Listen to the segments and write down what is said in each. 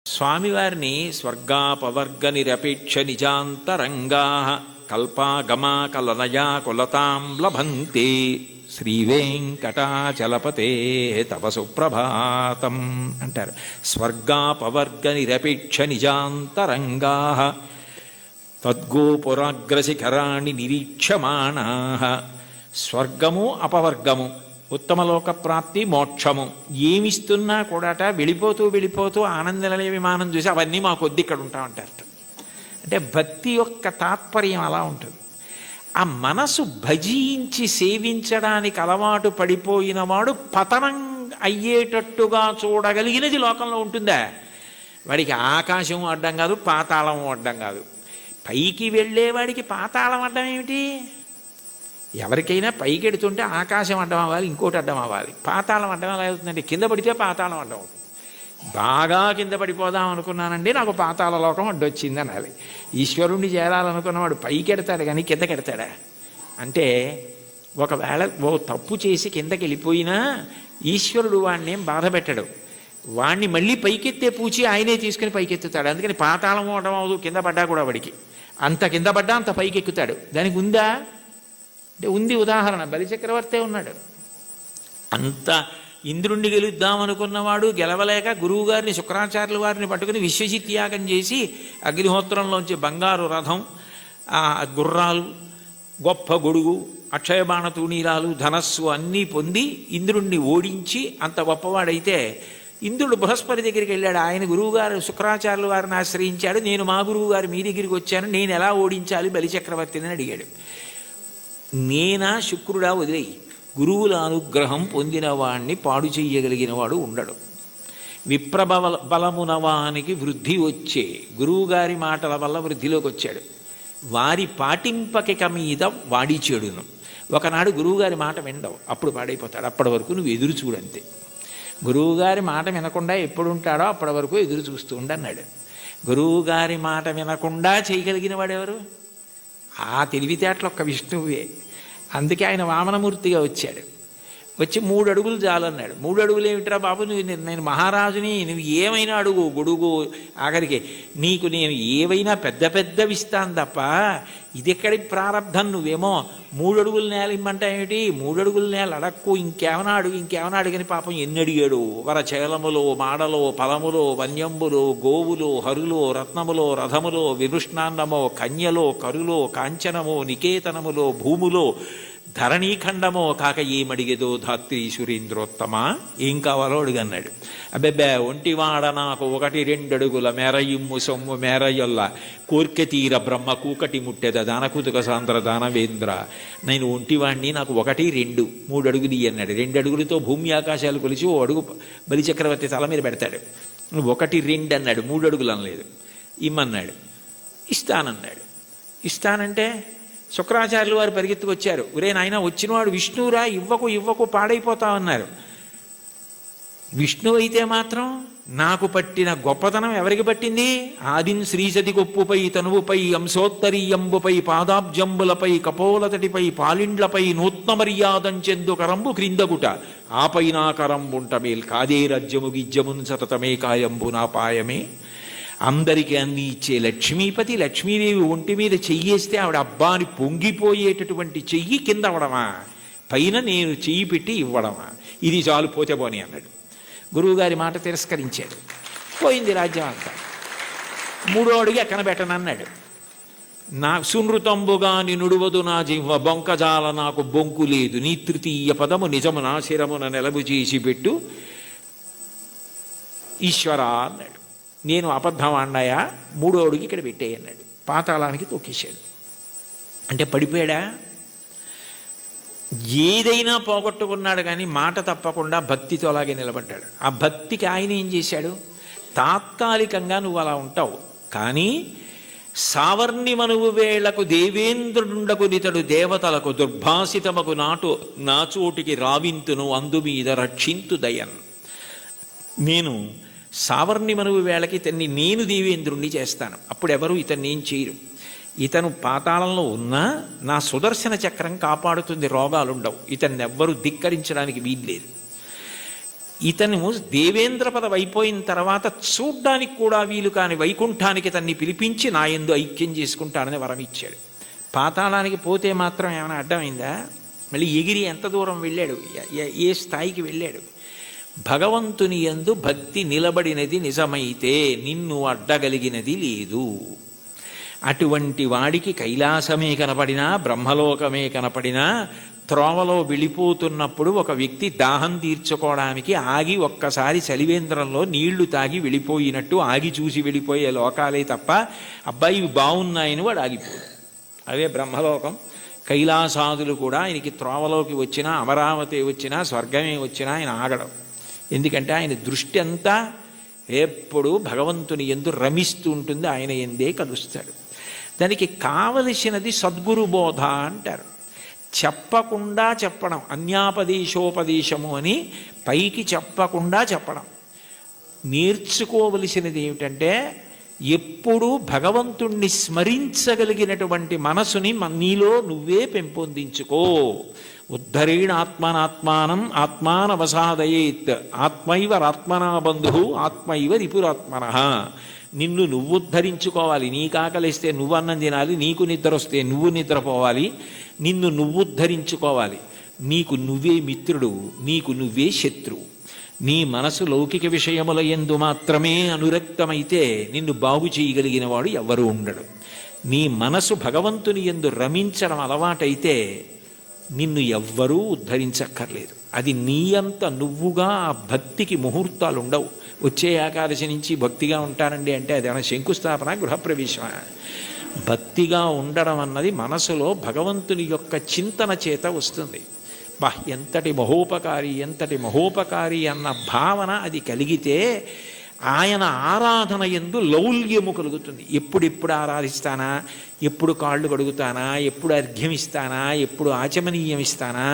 స్వామివారిని స్వర్గాపవర్గ నిరపేక్ష నిజాంతరంగా కల్పాగమా కలనయా కులతాం లభంతే శ్రీవేంకటాచలపతే తవ సుప్రభాతం అంటారు. స్వర్గాపవర్గ నిరపేక్ష నిజాంతరంగా తద్గోపురాగ్రశిఖరాణి నిరీక్షమాణా. స్వర్గము అపవర్గము, ఉత్తమలోక ప్రాప్తి, మోక్షము ఏమిస్తున్నా కూడాట వెళ్ళిపోతూ వెళ్ళిపోతూ ఆనందనిలయ విమానం చూసి అవన్నీ మా కొద్ది ఇక్కడ ఉంటామంటారట. అంటే భక్తి యొక్క తాత్పర్యం అలా ఉంటుంది. ఆ మనసు భజించి సేవించడానికి అలవాటు పడిపోయిన వాడు పతనం అయ్యేటట్టుగా చూడగలిగినది లోకంలో ఉంటుందా? వాడికి ఆకాశం అడ్డం కాదు, పాతాళం అడ్డం కాదు. పైకి వెళ్ళేవాడికి పాతాళం అడ్డం ఏమిటి? ఎవరికైనా పైకి ఎడుతుంటే ఆకాశం అడ్డం అవ్వాలి, ఇంకోటి అడ్డం అవ్వాలి. పాతాళం అడ్డం ఎలా అవుతుందంటే కింద పడితే పాతాళం అడ్డం అవుతుంది. బాగా కింద పడిపోదాం అనుకున్నానండి, నాకు పాతాళ లోకం అడ్డొచ్చింది అనాలి. ఈశ్వరుణ్ణి చేరాలనుకున్నవాడు పైకి ఎడతాడు కానీ కిందకి ఎడతాడా? అంటే ఒకవేళ ఓ తప్పు చేసి కిందకి వెళ్ళిపోయినా ఈశ్వరుడు వాడిని ఏం బాధ పెట్టడు. వాడిని మళ్ళీ పైకెత్తే పూచి ఆయనే తీసుకుని పైకెత్తుతాడు. అందుకని పాతాళం అవడం అవదు, కింద పడ్డా కూడా వాడికి అంత కింద పడ్డా అంత పైకి ఎక్కుతాడు. దానికి ఉందా అంటే ఉంది. ఉదాహరణ బలిచక్రవర్తే ఉన్నాడు. అంత ఇంద్రుణ్ణి గెలుద్దామనుకున్నవాడు గెలవలేక గురువుగారిని శుక్రాచార్యుల వారిని పట్టుకుని విశ్వజిత్ యాగం చేసి అగ్నిహోత్రంలోంచి బంగారు రథం, గుర్రాలు, గొప్ప గొడుగు, అక్షయబాణ తూణీరాలు, ధనస్సు అన్నీ పొంది ఇంద్రుణ్ణి ఓడించి అంత గొప్పవాడైతే ఇంద్రుడు బృహస్పతి దగ్గరికి వెళ్ళాడు. ఆయన గురువుగారు శుక్రాచార్యుల వారిని ఆశ్రయించాడు. నేను మా గురువు గారు మీ దగ్గరికి వచ్చాను, నేను ఎలా ఓడించాలి బలిచక్రవర్తిని అడిగాడు. నేనా శుక్రుడా వదిలేయి, గురువుల అనుగ్రహం పొందిన వాణ్ణి పాడు చెయ్యగలిగిన వాడు ఉండడు. బలమునవానికి వృద్ధి వచ్చే గురువుగారి మాటల వల్ల వృద్ధిలోకి వచ్చాడు. వారి పాటింపకిక మీద వాడి చెడును. ఒకనాడు గురువుగారి మాట వినడవు, అప్పుడు పాడైపోతాడు. అప్పటి వరకు నువ్వు ఎదురు చూడంతే. గురువుగారి మాట వినకుండా ఎప్పుడు ఉంటాడో అప్పటి వరకు ఎదురు చూస్తూ ఉండన్నాడు. గురువుగారి మాట వినకుండా చేయగలిగిన వాడెవరు? ఆ తెలివితేటలు ఒక్క విష్ణువే. అందుకే ఆయన వామనమూర్తిగా వచ్చాడు. వచ్చి 3 అడుగులు చాలన్నాడు. 3 అడుగులు ఏమిట్రా బాబు, నేను మహారాజుని, నువ్వు ఏమైనా అడుగు, గొడుగు, ఆఖరికి నీకు నేను ఏవైనా పెద్ద పెద్దవి ఇస్తాను తప్ప ఇది ఎక్కడి ప్రారంధం, నువ్వేమో 3 అడుగుల నేల ఇమ్మంటా ఏమిటి? 3 అడుగుల నేల అడక్కు, ఇంకేమైనా అడుగు, ఇంకేమైనా అడిగని పాపం ఎన్ని అడిగాడు. వరచేలములో, మాడలో, ఫలములో, వన్యంబులో, గోవులో, హరులో, రత్నములో, రథములో, విభృష్ణాన్నమో, కన్యలో, కరులో, కాంచనమో, నికేతనములో, భూములో, ధరణీఖండమో కాక ఏమడిగేదో ధాత్రి సురేంద్రోత్తమ, ఏం కావాలో అడుగన్నాడు. అబ్బెబ్బే ఒంటివాడ నాకు 1-2 అడుగుల మేరయిమ్ము సొమ్ము మేరయొల్ల కోర్కె తీర బ్రహ్మ కూకటి ముట్టెద దానకుతుక సాంద్ర దానవేంద్ర. నేను ఒంటివాడిని, నాకు 1-2 3 అడుగులు అన్నాడు. 2 అడుగులతో భూమి ఆకాశాలు కొలిచి 1 అడుగు బలిచక్రవర్తి తల మీద పెడతాడు. 1-2 అన్నాడు, 3 అడుగులు అనలేదు. ఇమ్మన్నాడు, ఇస్తానన్నాడు. ఇస్తానంటే శుక్రాచార్యులు వారు పరిగెత్తుకొచ్చారు. ఒరే నాయన, వచ్చినవాడు విష్ణువురా, ఇవ్వకు పాడైపోతామన్నారు. విష్ణువు అయితే మాత్రం నాకు పట్టిన గొప్పతనం ఎవరికి పట్టింది? ఆదిన్ శ్రీసతి కొప్పుపై తనువుపై అంశోత్తరీయంబుపై పాదాబ్జంబులపై కపోలతటిపై పాలిండ్లపై నూత్న మర్యాదంచెందు కరంబు క్రిందగుట ఆపై నా కరంబుంట మేల్ కాదే రజ్యము గిజ్యమున్ సతతమే కాయంబు నా పాయమే. అందరికీ అన్ని ఇచ్చే లక్ష్మీపతి, లక్ష్మీదేవి ఒంటి మీద చెయ్యేస్తే ఆవిడ అబ్బాని పొంగిపోయేటటువంటి చెయ్యి కింద అవడమా, పైన నేను చెయ్యి పెట్టి ఇవ్వడమా? ఇది చాలు, పోతే పోని అన్నాడు. గురువుగారి మాట తిరస్కరించాడు. పోయింది రాజ్యం అంతా. 3వ అడుగు ఎక్కన పెట్టనన్నాడు. నా సునృతంబుగా నినుడువదు నా జిహ్వ బొంకజాల నాకు బొంకు లేదు, నీ తృతీయ పదము నిజము నా శిరమున నెలవు చేసి పెట్టు ఈశ్వరా అన్నాడు. నేను అబద్ధం అన్నాయా, 3వ అడుగు ఇక్కడ పెట్టేయి అన్నాడు. పాతాళానికి తొక్కేశాడు. అంటే పడిపోయాడా? ఏదైనా పోగొట్టుకున్నాడు కానీ మాట తప్పకుండా భక్తితో అలాగే నిలబడ్డాడు. ఆ భక్తికి ఆయన ఏం చేశాడు? తాత్కాలికంగా నువ్వు అలా ఉంటావు, కానీ సావర్ణిమనువు వేళకు దేవేంద్రుడుండకు నితడు దేవతలకు దుర్భాసితమకు నా చోటికి రావింతును అందుమీద రక్షింతు దయన్. నేను సావర్ణిమనువు వేళకి ఇతన్ని నేను దేవేంద్రుణ్ణి చేస్తాను. అప్పుడెవరు ఇతన్ని ఏం చేయరు. ఇతను పాతాళంలో ఉన్నా నా సుదర్శన చక్రం కాపాడుతుంది, రోగాలుండవు. ఇతన్ని ఎవ్వరూ ధిక్కరించడానికి వీల్లేదు. ఇతను దేవేంద్ర పదవి అయిపోయిన తర్వాత చూడ్డానికి కూడా వీలు కాని వైకుంఠానికి తన్ని పిలిపించి నా యందు ఐక్యం చేసుకుంటానని వరం ఇచ్చాడు. పాతాళానికి పోతే మాత్రం ఏమైనా అడ్డమైందా? మళ్ళీ ఎగిరి ఎంత దూరం వెళ్ళాడు, ఏ స్థాయికి వెళ్ళాడు? భగవంతుని యందు భక్తి నిలబడినది నిజమైతే నిన్ను అడ్డగలిగినది లేదు. అటువంటి వాడికి కైలాసమే కనపడినా బ్రహ్మలోకమే కనపడినా త్రోవలో వెళ్ళిపోతున్నప్పుడు ఒక వ్యక్తి దాహం తీర్చుకోవడానికి ఆగి ఒక్కసారి చలివేంద్రంలో నీళ్లు తాగి వెళ్ళిపోయినట్టు ఆగి చూసి వెళ్ళిపోయే లోకాలే తప్ప అబ్బాయి ఇవి బాగున్నాయని వాడు ఆగిపోడు. అవే బ్రహ్మలోకం. కైలాసాదులు కూడా ఆయనకి త్రోవలోకి వచ్చినా అమరావతి వచ్చినా స్వర్గమే వచ్చినా ఆయన ఆగడం. ఎందుకంటే ఆయన దృష్టి అంతా ఎప్పుడూ భగవంతుని యందు రమిస్తూ ఉంటుంది, ఆయన ఎందే కలుస్తాడు. దానికి కావలసినది సద్గురు బోధ అంటారు. చెప్పకుండా చెప్పడం, అన్యాపదేశోపదేశము అని పైకి చెప్పకుండా చెప్పడం. నేర్చుకోవలసినది ఏమిటంటే ఎప్పుడూ భగవంతుణ్ణి స్మరించగలిగినటువంటి మనసుని నీలో నువ్వే పెంపొందించుకో. ఉద్ధరేణ ఆత్మనాత్మానం ఆత్మానవసాదయేత్ ఆత్మైవరాత్మనా బంధు ఆత్మైవ రిపురాత్మన. నిన్ను నువ్వు ఉద్ధరించుకోవాలి. నీకు ఆకలిస్తే నువ్వు అన్నం తినాలి, నీకు నిద్ర వస్తే నువ్వు నిద్రపోవాలి. నిన్ను నువ్వు ఉద్ధరించుకోవాలి. నీకు నువ్వే మిత్రుడు, నీకు నువ్వే శత్రువు. నీ మనసు లౌకిక విషయముల యందు మాత్రమే అనురక్తమైతే నిన్ను బాగు చేయగలిగిన వాడు ఎవ్వరూ ఉండడు. నీ మనసు భగవంతుని యందు రమించడం అలవాటైతే నిన్ను ఎవ్వరూ ఉద్ధరించక్కర్లేదు. అది నీ అంత నువ్వుగా ఆ భక్తికి ముహూర్తాలు ఉండవు. వచ్చే ఏకాదశి నుంచి భక్తిగా ఉంటానండి అంటే అదేమైనా శంకుస్థాపన గృహప్రవేశమా? భక్తిగా ఉండడం అన్నది మనసులో భగవంతుని యొక్క చింతన చేత వస్తుంది. ఎంతటి మహోపకారి అన్న భావన అది కలిగితే ఆయన ఆరాధన యందు లౌల్యము కలుగుతుంది. ఎప్పుడెప్పుడు ఆరాధిస్తానా, ఎప్పుడు కాళ్ళు కడుగుతానా, ఎప్పుడు అర్ఘ్యమిస్తానా, ఎప్పుడు ఆచమనీయమిస్తానా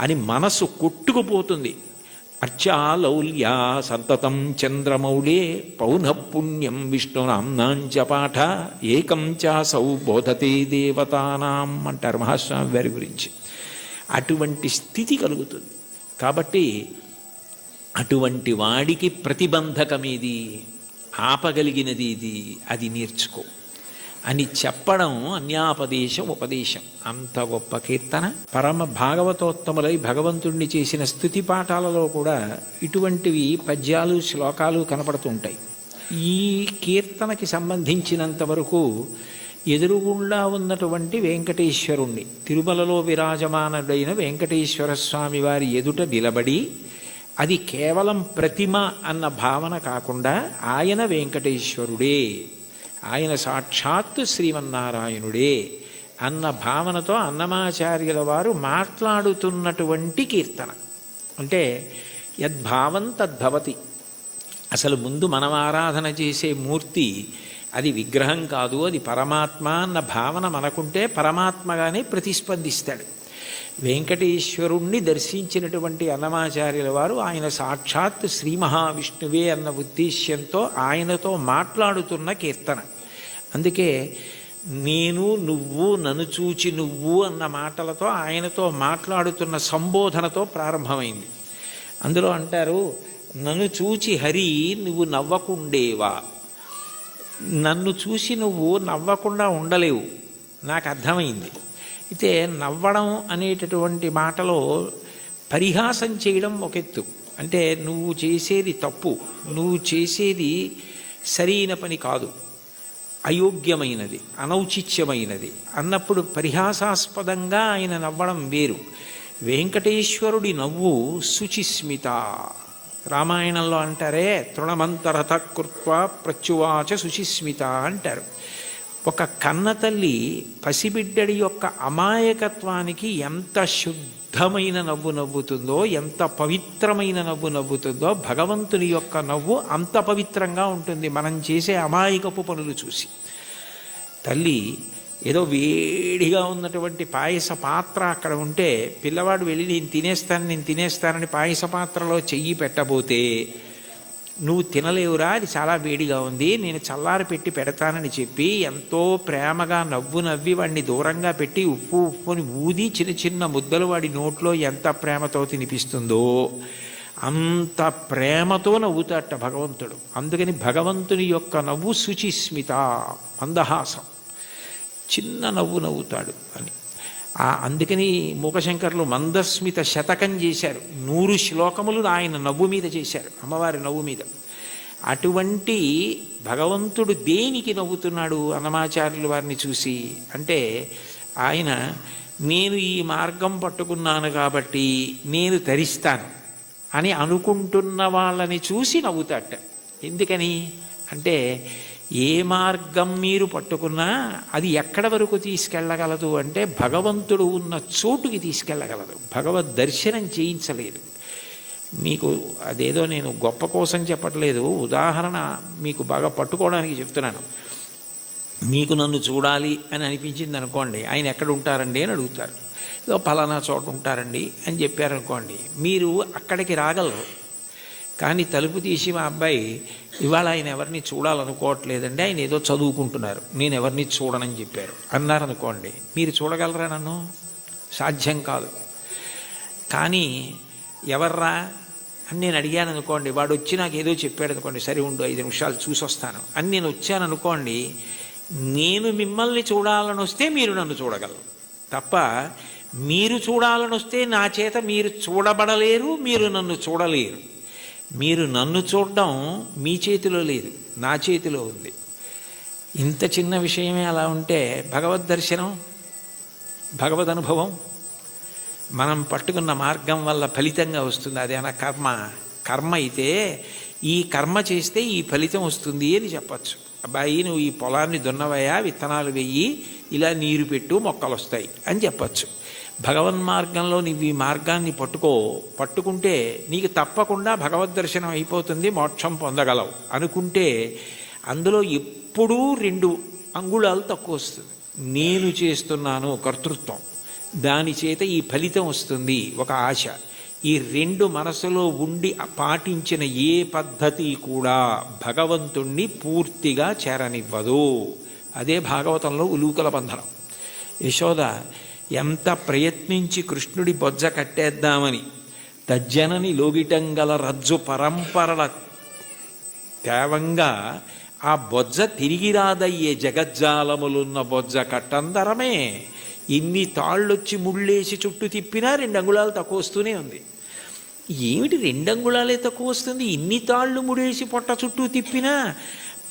అని మనసు కొట్టుకుపోతుంది. అర్చాలౌల్యా సంతతం చంద్రమౌళే పౌనఃపుణ్యం విష్ణునాంనాంచ పాఠ ఏకం చాసౌ బోధతే దేవతానాం అంటారు మహాస్వామి వారి గురించి. అటువంటి స్థితి కలుగుతుంది. కాబట్టి అటువంటి వాడికి ప్రతిబంధకమేది, ఆపగలిగినది ఇది, అది నేర్చుకో అని చెప్పడం అన్యాపదేశం ఉపదేశం. అంత గొప్ప కీర్తన. పరమ భాగవతోత్తములై భగవంతుణ్ణి చేసిన స్తుతి పాఠాలలో కూడా ఇటువంటివి పద్యాలు శ్లోకాలు కనపడుతుంటాయి. ఈ కీర్తనకి సంబంధించినంత వరకు ఎదురుగుండా ఉన్నటువంటి వెంకటేశ్వరుణ్ణి, తిరుమలలో విరాజమానుడైన వెంకటేశ్వర స్వామి వారి ఎదుట నిలబడి, అది కేవలం ప్రతిమ అన్న భావన కాకుండా ఆయన వెంకటేశ్వరుడే, ఆయన సాక్షాత్తు శ్రీమన్నారాయణుడే అన్న భావనతో అన్నమాచార్యుల వారు మాట్లాడుతున్నటువంటి కీర్తన. అంటే యద్భావం తద్భవతి. అసలు ముందు మనం ఆరాధన చేసే మూర్తి అది విగ్రహం కాదు, అది పరమాత్మ అన్న భావన మనకుంటే పరమాత్మగానే ప్రతిస్పందిస్తాడు. వెంకటేశ్వరుణ్ణి దర్శించినటువంటి అన్నమాచార్యుల వారు ఆయన సాక్షాత్ శ్రీ మహావిష్ణువే అన్న ఉద్దేశ్యంతో ఆయనతో మాట్లాడుతున్న కీర్తన. అందుకే నేను నువ్వు నన్ను చూచి నువ్వు అన్న మాటలతో ఆయనతో మాట్లాడుతున్న సంబోధనతో ప్రారంభమైంది. అందులో అంటారు, నన్ను చూచి హరి నువ్వు నవ్వకుండేవా. నన్ను చూసి నువ్వు నవ్వకుండా ఉండలేవు, నాకు అర్థమైంది. అయితే నవ్వడం అనేటటువంటి మాటలో పరిహాసం చేయడం ఒక ఎత్తు. అంటే నువ్వు చేసేది తప్పు, నువ్వు చేసేది సరైన పని కాదు, అయోగ్యమైనది, అనౌచిత్యమైనది అన్నప్పుడు పరిహాసాస్పదంగా ఆయన నవ్వడం వేరు. వెంకటేశ్వరుడి నవ్వు శుచిస్మిత. రామాయణంలో అంటారే, తృణమంతరథ కృత్వ ప్రత్యువాచ శుచిస్మిత అంటారు. ఒక కన్నతల్లి పసిబిడ్డడి యొక్క అమాయకత్వానికి ఎంత శుద్ధమైన నవ్వు నవ్వుతుందో, ఎంత పవిత్రమైన నవ్వు నవ్వుతుందో, భగవంతుని యొక్క నవ్వు అంత పవిత్రంగా ఉంటుంది మనం చేసే అమాయకపు పనులు చూసి. తల్లి ఏదో వేడిగా ఉన్నటువంటి పాయస పాత్ర అక్కడ ఉంటే పిల్లవాడు వెళ్ళి నేను తినేస్తానని పాయస పాత్రలో చెయ్యి పెట్టబోతే, నువ్వు తినలేవురా, అది చాలా వేడిగా ఉంది, నేను చల్లారి పెట్టి పెడతానని చెప్పి ఎంతో ప్రేమగా నవ్వి వాడిని దూరంగా పెట్టి ఉప్పుని ఊది చిన్న చిన్న ముద్దలు వాడి నోట్లో ఎంత ప్రేమతో తినిపిస్తుందో, అంత ప్రేమతో నవ్వుతాట భగవంతుడు. అందుకని భగవంతుని యొక్క నవ్వు శుచిస్మిత, మందహాసం, చిన్న నవ్వు నవ్వుతాడు అని. అందుకని మూకశంకర్లు మందస్మిత శతకం చేశారు. 100 శ్లోకములు ఆయన నవ్వు మీద చేశారు, అమ్మవారి నవ్వు మీద. అటువంటి భగవంతుడు దేనికి నవ్వుతున్నాడు అన్నమాచార్యుల వారిని చూసి అంటే, ఆయన నేను ఈ మార్గం పట్టుకున్నాను కాబట్టి నేను తరిస్తాను అని అనుకుంటున్న వాళ్ళని చూసి నవ్వుతాట. ఎందుకని అంటే, ఏ మార్గం మీరు పట్టుకున్నా అది ఎక్కడ వరకు తీసుకెళ్ళగలదు అంటే భగవంతుడు ఉన్న చోటుకి తీసుకెళ్ళగలదు. భగవద్ దర్శనం చేయించలేదు. మీకు అదేదో నేను గొప్ప కోసం చెప్పట్లేదు, ఉదాహరణ మీకు బాగా పట్టుకోవడానికి చెప్తున్నాను. మీకు నన్ను చూడాలి అని అనిపించింది అనుకోండి, ఆయన ఎక్కడ ఉంటారండి అని అడుగుతారు. ఏదో పలానా చోట ఉంటారండి అని చెప్పారనుకోండి, మీరు అక్కడికి రాగలరు. కానీ తలుపు తీసి మా అబ్బాయి ఇవాళ ఆయన ఎవరిని చూడాలనుకోవట్లేదండి, ఆయన ఏదో చదువుకుంటున్నారు, నేను ఎవరిని చూడనని చెప్పారు అన్నారనుకోండి, మీరు చూడగలరా నన్ను? సాధ్యం కాదు. కానీ ఎవర్రా అని నేను అడిగాను అనుకోండి, వాడు వచ్చి నాకు ఏదో చెప్పాడు అనుకోండి, సరే ఉండు 5 నిమిషాలు చూసి వస్తాను అని నేను వచ్చాను అనుకోండి, నేను మిమ్మల్ని చూడాలని వస్తే మీరు నన్ను చూడగలరు తప్ప మీరు చూడాలని వస్తే నా చేత మీరు చూడబడలేరు, మీరు నన్ను చూడలేరు. మీరు నన్ను చూడడం మీ చేతిలో లేదు, నా చేతిలో ఉంది. ఇంత చిన్న విషయమే అలా ఉంటే భగవద్ దర్శనం, భగవద్ అనుభవం మనం పట్టుకున్న మార్గం వల్ల ఫలితంగా వస్తుంది. అదేనా కర్మ? కర్మ అయితే ఈ కర్మ చేస్తే ఈ ఫలితం వస్తుంది అని చెప్పచ్చు. అబ్బాయి నువ్వు ఈ పొలాన్ని దున్నవయ్యా, విత్తనాలు వెయ్యి, ఇలా నీరు పెట్టు, మొక్కలు వస్తాయి అని చెప్పచ్చు. భగవన్ మార్గంలో నీవు ఈ మార్గాన్ని పట్టుకుంటే నీకు తప్పకుండా భగవద్ దర్శనం అయిపోతుంది, మోక్షం పొందగలవు అనుకుంటే అందులో ఎప్పుడూ 2 అంగుళాలు తక్కువ వస్తుంది. నేను చేస్తున్నాను కర్తృత్వం, దాని చేత ఈ ఫలితం వస్తుంది ఒక ఆశ. ఈ 2 మనసులో ఉండి పాటించిన ఏ పద్ధతి కూడా భగవంతుణ్ణి పూర్తిగా చేరనివ్వదు. అదే భాగవతంలో ఉలూకల బంధనం. యశోద ఎంత ప్రయత్నించి కృష్ణుడి బొజ్జ కట్టేద్దామని తజ్జనని లోగిటంగల రజ్జు పరంపరల తేవంగా ఆ బొజ్జ తిరిగి రాదయ్యే జగజ్జాలములున్న బొజ్జ కట్టందరమే. ఇన్ని తాళ్ళొచ్చి ముళ్ళేసి చుట్టూ తిప్పినా 2 అంగుళాలు తక్కువ వస్తూనే ఉంది. ఏమిటి 2 అంగుళాలే తక్కువ వస్తుంది? ఇన్ని తాళ్ళు ముడేసి పొట్ట చుట్టూ తిప్పినా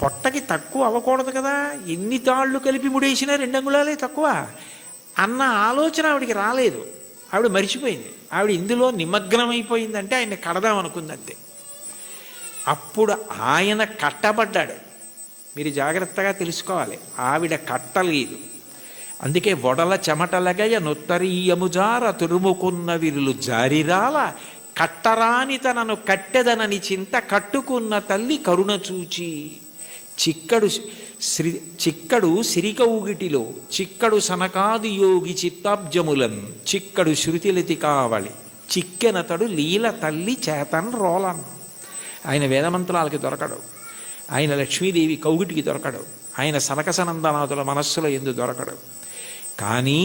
పొట్టకి తక్కువ అవ్వకూడదు కదా, ఎన్ని తాళ్ళు కలిపి ముడేసినా 2 అంగుళాలే తక్కువ అన్న ఆలోచన ఆవిడికి రాలేదు. ఆవిడ మరిచిపోయింది. ఆవిడ ఇందులో నిమగ్నమైపోయిందంటే ఆయన కడదామనుకుంది అంతే. అప్పుడు ఆయన కట్టబడ్డాడు. మీరు జాగ్రత్తగా తెలుసుకోవాలి, ఆవిడ కట్టలేదు. అందుకే వడల చెమటలగయ నొత్తరీయముజార తురుముకున్న విరులు జారిరాల కట్టరాని తనను కట్టెదనని చింత కట్టుకున్న తల్లి కరుణ చూచి. చిక్కడు సిరికౌగిటిలో చిక్కడు సనకాది యోగి చిత్తాబ్జములన్ చిక్కడు శృతిలతి కావలి చిక్కెనతడు లీల తల్లి చేతన్ రోలన్. ఆయన వేదమంత్రాలకి దొరకడు, ఆయన లక్ష్మీదేవి కౌగిటికి దొరకడు, ఆయన సనకసనందనాథుల మనస్సులో ఎందు దొరకడు. కానీ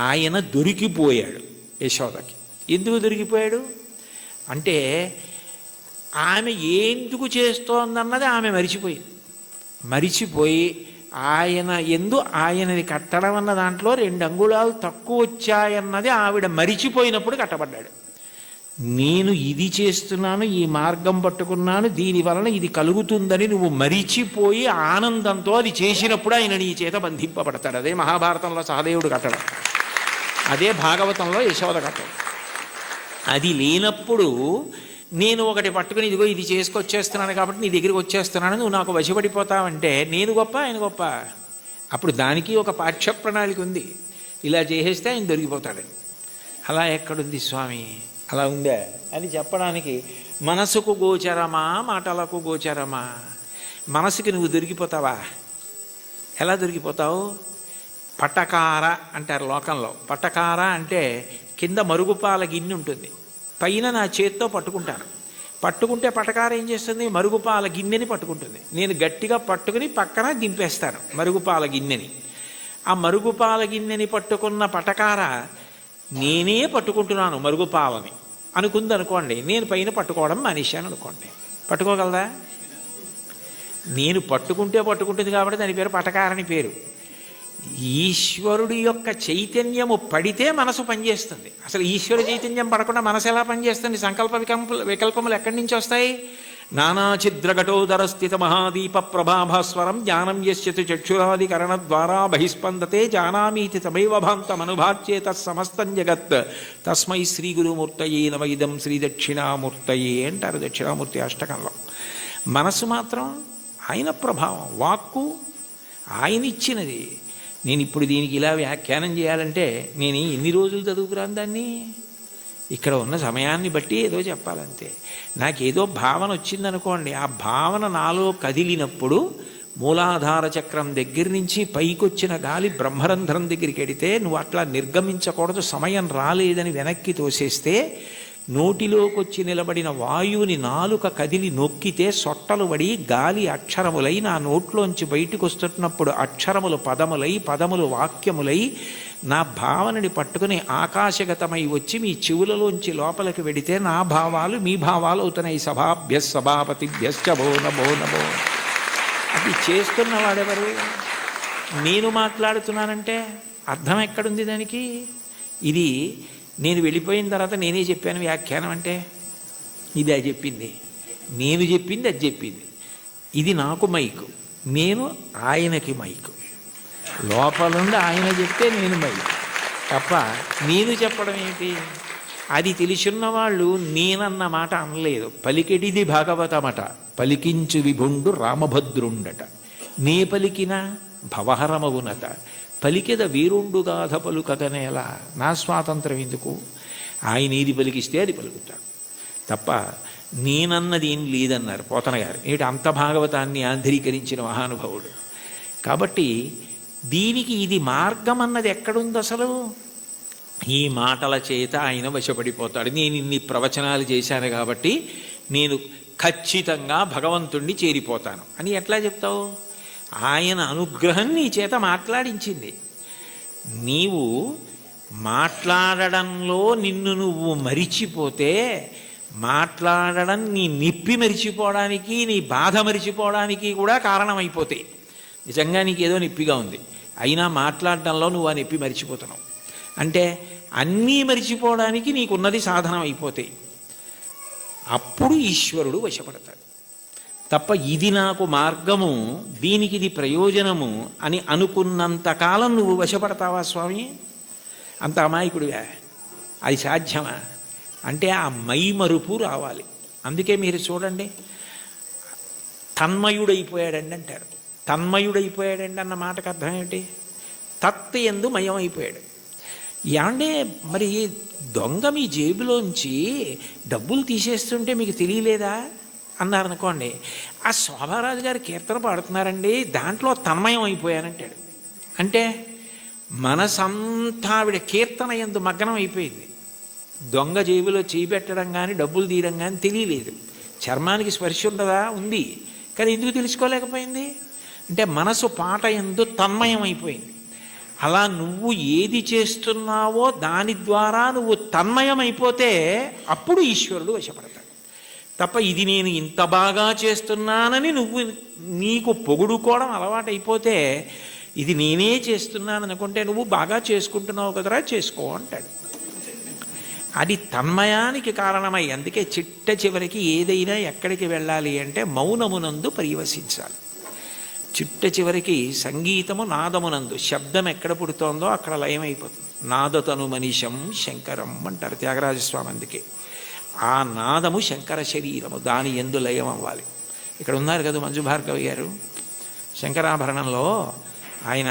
ఆయన దొరికిపోయాడు యశోదకి. ఎందుకు దొరికిపోయాడు అంటే ఆమె ఎందుకు చేస్తోందన్నది ఆమె మరిచిపోయి ఆయన ఆయనని కట్టడం అన్న దాంట్లో 2 అంగుళాలు తక్కువ వచ్చాయన్నది ఆవిడ మరిచిపోయినప్పుడు కట్టబడ్డాడు. నేను ఇది చేస్తున్నాను, ఈ మార్గం పట్టుకున్నాను, దీనివలన ఇది కలుగుతుందని నువ్వు మరిచిపోయి ఆనందంతో అది చేసినప్పుడు ఆయన నీ చేత బంధింపబడతాడు. అదే మహాభారతంలో సహదేవుడు కట్టడం, అదే భాగవతంలో యశోద కట్టడం. అది లేనప్పుడు నేను ఒకటి పట్టుకుని ఇదిగో ఇది చేసుకొచ్చేస్తున్నాను కాబట్టి నీ దగ్గరికి వచ్చేస్తున్నాను, నువ్వు నాకు వశపడిపోతావంటే నేను గొప్ప ఆయన గొప్ప? అప్పుడు దానికి ఒక పాఠ్య ప్రణాళిక ఉంది, ఇలా చేసేస్తే ఆయన దొరికిపోతాడని. అలా ఎక్కడుంది స్వామి? అలా ఉందా అని చెప్పడానికి మనసుకు గోచరమా, మాటలకు గోచరమా? మనసుకి నువ్వు దొరికిపోతావా? ఎలా దొరికిపోతావు? పటకార అంటారు లోకంలో. పటకార అంటే కింద మరుగుపాల గిన్నె ఉంటుంది, పైన నా చేత్తో పట్టుకుంటే పటకార ఏం చేస్తుంది? మరుగుపాల గిన్నెని పట్టుకుంటుంది. నేను గట్టిగా పట్టుకుని పక్కన దింపేస్తాను మరుగుపాల గిన్నెని. ఆ మరుగుపాల గిన్నెని పట్టుకున్న పటకార నేనే పట్టుకుంటున్నాను మరుగుపాలని. అనుకుంది అనుకోండి, నేను పైన పట్టుకోవడం మానేశాను అనుకోండి, పట్టుకోగలదా? నేను పట్టుకుంటుంది కాబట్టి దాని పేరు పటకారని పేరు. ఈశ్వరుడి యొక్క చైతన్యము పడితే మనసు పనిచేస్తుంది. అసలు ఈశ్వర చైతన్యం పడకుండా మనసు ఎలా పనిచేస్తుంది? సంకల్ప వికల్పములు ఎక్కడి నుంచి వస్తాయి? నానాఛిద్రఘటోదర స్థిత మహాదీప ప్రభాభాస్వరం జ్ఞానం యస్యతు చక్షురాదికరణ ద్వారా బహిస్పందతే జానామీతి తమైవ భాంతమనుభాచ్యేత సమస్తం జగత్ తస్మై శ్రీ గురుమూర్తయే నమ ఇదం శ్రీ దక్షిణామూర్తయే అంటారు దక్షిణామూర్తి అష్టకంలో. మనసు మాత్రం ఆయన ప్రభావం, వాక్కు ఆయన ఇచ్చినది. నేను ఇప్పుడు దీనికి ఇలా వ్యాఖ్యానం చేయాలంటే నేను ఎన్ని రోజులు చదువుకురాను దాన్ని? ఇక్కడ ఉన్న సమయాన్ని బట్టి ఏదో చెప్పాలంతే. నాకేదో భావన వచ్చిందనుకోండి, ఆ భావన నాలో కదిలినప్పుడు మూలాధార చక్రం దగ్గర నుంచి పైకొచ్చిన గాలి బ్రహ్మరంధ్రం దగ్గరికి వెడితే నువ్వు అట్లా నిర్గమించకూడదు, సమయం రాలేదని వెనక్కి తోసేస్తే నోటిలోకి వచ్చి నిలబడిన వాయువుని నాలుక కదిలి నొక్కితే సొట్టలు పడి గాలి అక్షరములై నా నోట్లోంచి బయటకు వస్తున్నప్పుడు అక్షరములు పదములై, పదములు వాక్యములై నా భావనని పట్టుకుని ఆకాశగతమై వచ్చి మీ చెవులలోంచి లోపలికి వెడితే నా భావాలు మీ భావాలు అవుతున్నాయి. సభాభ్య సభాపతిభ్యశ్చ భో నమో నమో. అది చేస్తున్నవాడెవరు? నేను మాట్లాడుతున్నానంటే అర్థం ఎక్కడుంది దానికి? ఇది నేను వెళ్ళిపోయిన తర్వాత నేనే చెప్పాను వ్యాఖ్యానం అంటే, ఇది అది చెప్పింది, నేను చెప్పింది అది చెప్పింది. ఇది నాకు మైకు, నేను ఆయనకి మైకు. లోపలుండి ఆయన చెప్తే నేను మైకు తప్ప నేను చెప్పడం ఏంటి? అది తెలిసిన వాళ్ళు నేనన్న మాట అనలేదు. పలికెడిది భాగవతమట, పలికించు విభుండు రామభద్రుండట. నే పలికిన భవహరమవునట, పలికెద వీరుండుగాథ పలుకగనేలా. నా స్వాతంత్రం ఎందుకు? ఆయన ఏది పలికిస్తే అది పలుకుతాడు తప్ప నేనన్నది ఏం లేదన్నారు పోతన గారు. ఏమిటి అంత భాగవతాన్ని ఆంధ్రీకరించిన మహానుభావుడు. కాబట్టి దీనికి ఇది మార్గం అన్నది ఎక్కడుంది అసలు? ఈ మాటల చేత ఆయన వశపడిపోతాడు. నేను ఇన్ని ప్రవచనాలు చేశాను కాబట్టి నేను ఖచ్చితంగా భగవంతుణ్ణి చేరిపోతాను అని ఎట్లా చెప్తావు? ఆయన అనుగ్రహం నీ చేత మాట్లాడించింది. నీవు మాట్లాడడంలో నిన్ను నువ్వు మరిచిపోతే, మాట్లాడడం నీ నిప్పి మరిచిపోవడానికి, నీ బాధ మరిచిపోవడానికి కూడా కారణమైపోతాయి. నిజంగా నీకేదో నొప్పిగా ఉంది, అయినా మాట్లాడడంలో నువ్వు ఆ నొప్పి మరిచిపోతున్నావు అంటే అన్నీ మరిచిపోవడానికి నీకున్నది సాధనం అయిపోతాయి. అప్పుడు ఈశ్వరుడు వశపడతాడు తప్ప ఇది నాకు మార్గము, దీనికి ఇది ప్రయోజనము అని అనుకున్నంతకాలం నువ్వు వశపడతావా స్వామి? అంత అమాయకుడివా? అది సాధ్యమా? అంటే ఆ మైమరుపు రావాలి. అందుకే మీరు చూడండి, తన్మయుడైపోయాడండి అంటారు. తన్మయుడైపోయాడండి అన్న మాటకు అర్థం ఏమిటి? తత్ యందు మయమైపోయాడు. ఏమంటే మరి దొంగ మీ జేబులోంచి డబ్బులు తీసేస్తుంటే మీకు తెలియలేదా అన్నారనుకోండి, ఆ శోభారాజు గారు కీర్తన పాడుతున్నారండి, దాంట్లో తన్మయం అయిపోయానంటాడు. అంటే మనసంతా ఆవిడ కీర్తన యందు మగ్నం అయిపోయింది. దొంగ జేబులో చేయి పెట్టడం కానీ డబ్బులు తీయడం కానీ తెలియలేదు. చర్మానికి స్పర్శ ఉండదా? ఉంది. కానీ ఎందుకు తెలుసుకోలేకపోయింది? అంటే మనసు పాట యందు తన్మయం అయిపోయింది. అలా నువ్వు ఏది చేస్తున్నావో దాని ద్వారా నువ్వు తన్మయమైపోతే అప్పుడు ఈశ్వరుడు వశపడతాడు తప్ప ఇది నేను ఇంత బాగా చేస్తున్నానని నువ్వు నీకు పొగుడుకోవడం అలవాటైపోతే, ఇది నేనే చేస్తున్నాను అనుకుంటే నువ్వు బాగా చేసుకుంటున్నావు కదరా, చేసుకో అంటాడు. అది తన్మయానికి కారణమై, అందుకే చిట్ట చివరికి ఏదైనా ఎక్కడికి వెళ్ళాలి అంటే మౌనమునందు పరివసించాలి. చిట్ట చివరికి సంగీతము నాదమునందు, శబ్దం ఎక్కడ పుడుతోందో అక్కడ లయమైపోతుంది. నాదతను మనిషం శంకరం అంటారు త్యాగరాజస్వామి. అందుకే ఆ నాదము శంకర శరీరము, దాని యందు లయం అవ్వాలి. ఇక్కడ ఉన్నారు కదా మంజు భార్గవి గారు, శంకరాభరణంలో ఆయన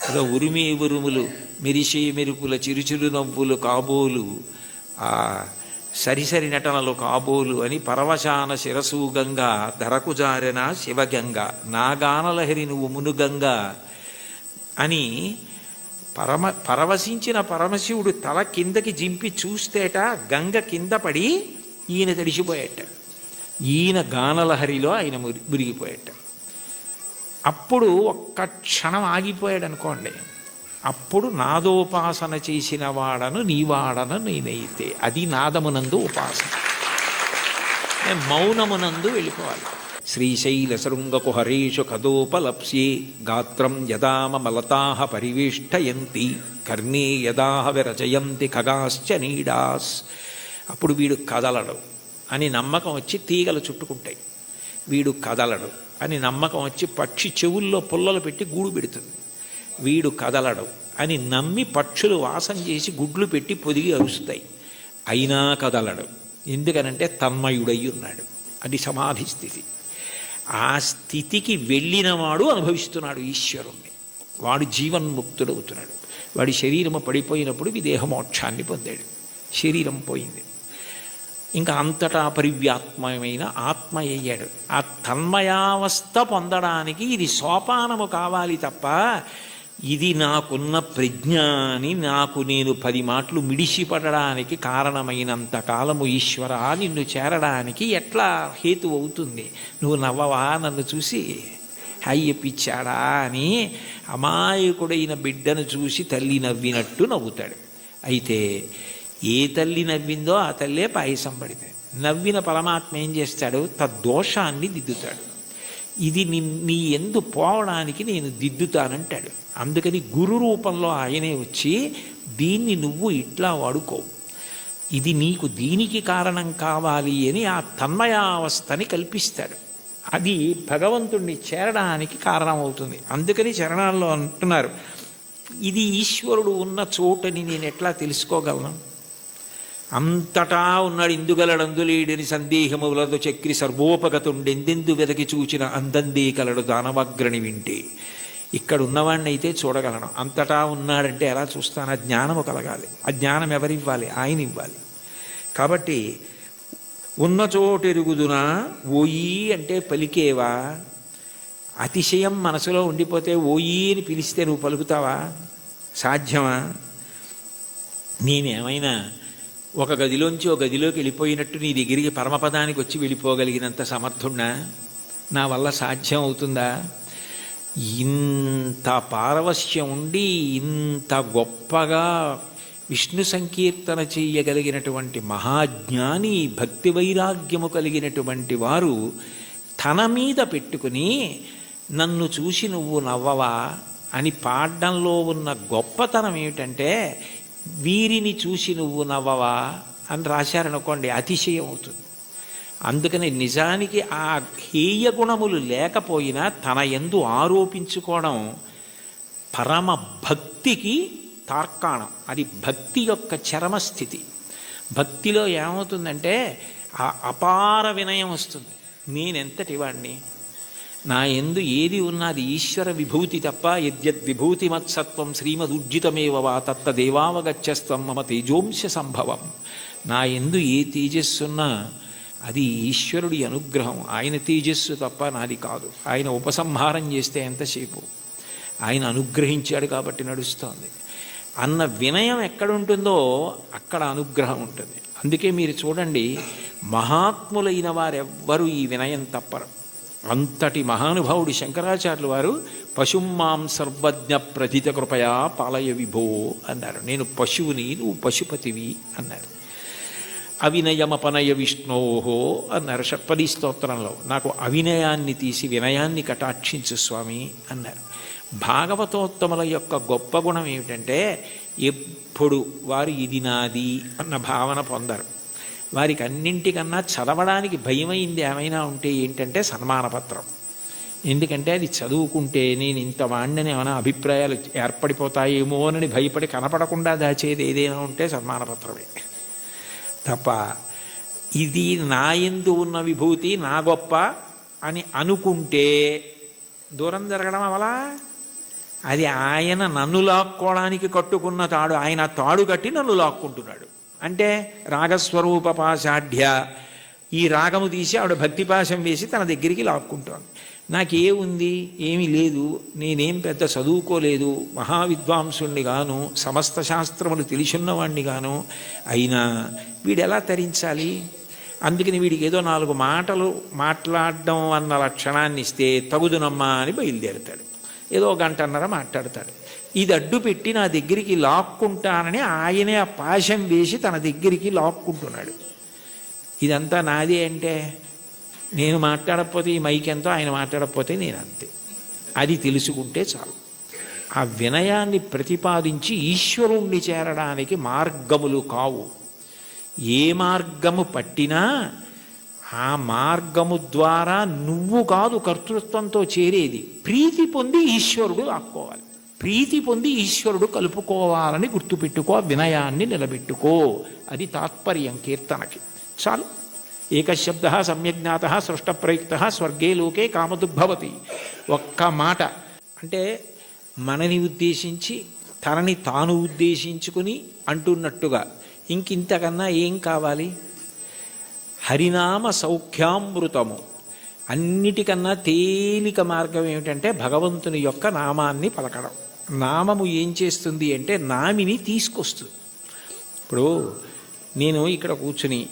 ఏదో ఉరిమి ఉరుములు మెరిసే మెరుపుల చిరుచిరు నవ్వులు కాబోలు, సరిసరి నటనలు కాబోలు అని పరవశాన శిరసూగంగా ధరకు జారెన శివగంగ నాగానలహరి నువ్వు మునుగంగా అని పరవశించిన పరమశివుడు తల కిందకి జింపి చూస్తేట గంగ కింద పడి ఈయన తడిసిపోయేట, ఈయన గానలహరిలో ఆయన మురిగిపోయేట. అప్పుడు ఒక్క క్షణం ఆగిపోయాడు అనుకోండి, అప్పుడు నాదోపాసన చేసిన వాడను నీవాడను నేనైతే. అది నాదమునందు ఉపాసన. మౌనమునందు వెళ్ళిపోవాలి. శ్రీశైల శృంగకుహరేషు కదోపలప్స్యే గాత్రం యదామలతా పరివేష్టయంతి కర్ణే యదాహ విరచయంతి ఖగాశ్చ నీడాస్. అప్పుడు వీడు కదలడు అని నమ్మకం వచ్చి తీగలు చుట్టుకుంటాయి. వీడు కదలడు అని నమ్మకం వచ్చి పక్షి చెవుల్లో పుల్లలు పెట్టి గూడు పెడుతుంది. వీడు కదలడు అని నమ్మి పక్షులు వాసం చేసి గుడ్లు పెట్టి పొదిగి అరుస్తాయి. అయినా కదలడు. ఎందుకనంటే తన్మయుడై ఉన్నాడు. అది సమాధి స్థితి. ఆ స్థితికి వెళ్ళినవాడు అనుభవిస్తున్నాడు ఈశ్వరుణ్ణి. వాడు జీవన్ముక్తుడవుతున్నాడు. వాడి శరీరము పడిపోయినప్పుడు విదేహమోక్షాన్ని పొందాడు. శరీరం పోయింది. ఇంకా అంతటా పరివ్యాత్మమైన ఆత్మ అయ్యాడు. ఆ తన్మయావస్థ పొందడానికి ఇది సోపానము కావాలి తప్ప ఇది నాకున్న ప్రజ్ఞాని నాకు నేను 10 మాటలు మిడిసిపడడానికి కారణమైనంత కాలము ఈశ్వర నిన్ను చేరడానికి ఎట్లా హేతు అవుతుంది? నువ్వు నవ్వవా నన్ను చూసి? హయ్యపిచ్చాడా అని అమాయకుడైన బిడ్డను చూసి తల్లి నవ్వినట్టు నవ్వుతాడు. అయితే ఏ తల్లి నవ్విందో ఆ తల్లే పాయసం పడితే నవ్విన పరమాత్మ ఏం చేస్తాడు? తద్దోషాన్ని దిద్దుతాడు. ఇది నీ ఎందు పోవడానికి నేను దిద్దుతానంటాడు. అందుకని గురు రూపంలో ఆయనే వచ్చి దీన్ని నువ్వు ఇట్లా వాడుకో, ఇది నీకు దీనికి కారణం కావాలి అని ఆ తన్మయావస్థని కల్పిస్తాడు. అది భగవంతుణ్ణి చేరడానికి కారణమవుతుంది. అందుకని చరణాల్లో అంటున్నారు, ఇది ఈశ్వరుడు ఉన్న చోటని నేను ఎట్లా తెలుసుకోగలను? అంతటా ఉన్నాడు ఇందుగలడందులేడని సందేహములతో చక్రి సర్వోపగతుండెందెందు వెదకి చూచిన అందందే కలడు దానవగ్రణి వింటే. ఇక్కడ ఉన్నవాడిని అయితే చూడగలను, అంతటా ఉన్నాడంటే ఎలా చూస్తాను? ఆ జ్ఞానము కలగాలి. ఆ జ్ఞానం ఎవరివ్వాలి? ఆయన ఇవ్వాలి. కాబట్టి ఉన్న చోటెరుగుదునా ఓయి అంటే పలికేవా? అతిశయం మనసులో ఉండిపోతే ఓయి అని పిలిస్తే నువ్వు పలుకుతావా? సాధ్యమా? నేనేమైనా ఒక గదిలోంచి ఒక గదిలోకి వెళ్ళిపోయినట్టు నీ దగ్గరికి పరమపదానికి వచ్చి వెళ్ళిపోగలిగినంత సమర్థున్నా? నా వల్ల సాధ్యం అవుతుందా? ఇంత పారవశ్యం ఉండి ఇంత గొప్పగా విష్ణు సంకీర్తన చేయగలిగినటువంటి మహాజ్ఞాని, భక్తి వైరాగ్యము కలిగినటువంటి వారు తన మీద పెట్టుకుని నన్ను చూసి నువ్వు నవ్వవా అని పాడడంలో ఉన్న గొప్పతనం ఏమిటంటే, వీరిని చూసి నువ్వు నవ్వవా అని రాశారనుకోండి అతిశయం అవుతుంది. అందుకని నిజానికి ఆ హేయ గుణములు లేకపోయినా తన యందు ఆరోపించుకోవడం పరమ భక్తికి తార్కాణం. అది భక్తి యొక్క చరమస్థితి. భక్తిలో ఏమవుతుందంటే ఆ అపార వినయం వస్తుంది. నేనెంతటి వాడిని, నా యందు ఏది ఉన్నది ఈశ్వర విభూతి తప్ప. యద్యద్విభూతి మత్సత్వం శ్రీమదుర్జితమేవ వా తత్తదేవావగచ్చస్త్వం మమ తేజోంశ సంభవం. నా యందు ఏ తేజస్సున్నా అది ఈశ్వరుడి అనుగ్రహం. ఆయన తేజస్సు తప్ప నాది కాదు. ఆయన ఉపసంహారం చేస్తే ఎంతసేపు? ఆయన అనుగ్రహించాడు కాబట్టి నడుస్తోంది అన్న వినయం ఎక్కడుంటుందో అక్కడ అనుగ్రహం ఉంటుంది. అందుకే మీరు చూడండి, మహాత్ములైన వారెవ్వరూ ఈ వినయం తప్పరు. అంతటి మహానుభావుడు శంకరాచార్యులు వారు పశుమాం సర్వజ్ఞ ప్రథిత కృపయా పాలయ విభో అన్నారు. నేను పశువుని, నువ్వు పశుపతివి అన్నారు. అవినయమపనయ విష్ణోహో అన్నారు షట్పదీ స్తోత్రంలో. నాకు అవినయాన్ని తీసి వినయాన్ని కటాక్షించు స్వామి అన్నారు. భాగవతోత్తముల యొక్క గొప్ప గుణం ఏమిటంటే ఎప్పుడు వారు ఇది నాది అన్న భావన పొందరు. వారికి అన్నింటికన్నా చదవడానికి భయమైంది ఏమైనా ఉంటే ఏంటంటే సన్మానపత్రం. ఎందుకంటే అది చదువుకుంటే నేను ఇంత వాణ్ణని ఏమైనా అభిప్రాయాలు ఏర్పడిపోతాయేమో అని భయపడి కనపడకుండా దాచేది ఏదైనా ఉంటే సన్మానపత్రమే తప్ప ఇది నా యందు ఉన్న విభూతి నా గొప్ప అని అనుకుంటే దూరం జరగడం అవలా. అది ఆయన నన్ను లాక్కోవడానికి కట్టుకున్న తాడు. ఆయన తాడు కట్టి నన్ను లాక్కుంటున్నాడు. అంటే రాగస్వరూప పాశాఢ్య, ఈ రాగము తీసి ఆవిడ భక్తిపాశం వేసి తన దగ్గరికి లాక్కుంటోంది. నాకే ఉంది? ఏమీ లేదు. నేనేం పెద్ద చదువుకోలేదు, మహావిద్వాంసుణ్ణి గాను, సమస్త శాస్త్రములు తెలిసున్నవాణ్ణి గాను. అయినా వీడెలా తరించాలి? అందుకని వీడికి ఏదో 4 మాటలు మాట్లాడడం అన్న లక్షణాన్ని ఇస్తే తగుదునమ్మా అని బయలుదేరుతాడు. ఏదో 1 గంటన్నర మాట్లాడతాడు. ఇది అడ్డు పెట్టి నా దగ్గరికి లాక్కుంటానని ఆయనే ఆ పాశం వేసి తన దగ్గరికి లాక్కుంటున్నాడు. ఇదంతా నాదే అంటే నేను మాట్లాడకపోతే ఈ మైక్ ఎంతో, ఆయన మాట్లాడకపోతే నేను అంతే. అది తెలుసుకుంటే చాలు. ఆ వినయాన్ని ప్రతిపాదించి ఈశ్వరుణ్ణి చేరడానికి మార్గములు కావు. ఏ మార్గము పట్టినా ఆ మార్గము ద్వారా నువ్వు కాదు కర్తృత్వంతో చేరేది. ప్రీతి పొంది ఈశ్వరుడు ఆక్కోవాలి, ప్రీతి పొంది ఈశ్వరుడు కలుపుకోవాలని గుర్తుపెట్టుకో, వినయాన్ని నిలబెట్టుకో. అది తాత్పర్యం కీర్తనకి. చాలు. ఏకశబ్ద సమ్యజ్ఞాత సృష్టప్రయుక్త స్వర్గే లోకే కామదుగ్భవతి. ఒక్క మాట అంటే మనని ఉద్దేశించి తనని తాను ఉద్దేశించుకుని అంటున్నట్టుగా ఇంకింతకన్నా ఏం కావాలి? హరినామ సౌఖ్యామృతము. అన్నిటికన్నా తేలిక మార్గం ఏమిటంటే భగవంతుని యొక్క నామాన్ని పలకడం. నామము ఏం చేస్తుంది అంటే నామిని తీసుకొస్తుంది. ఇప్పుడు నేను ఇక్కడ కూర్చుని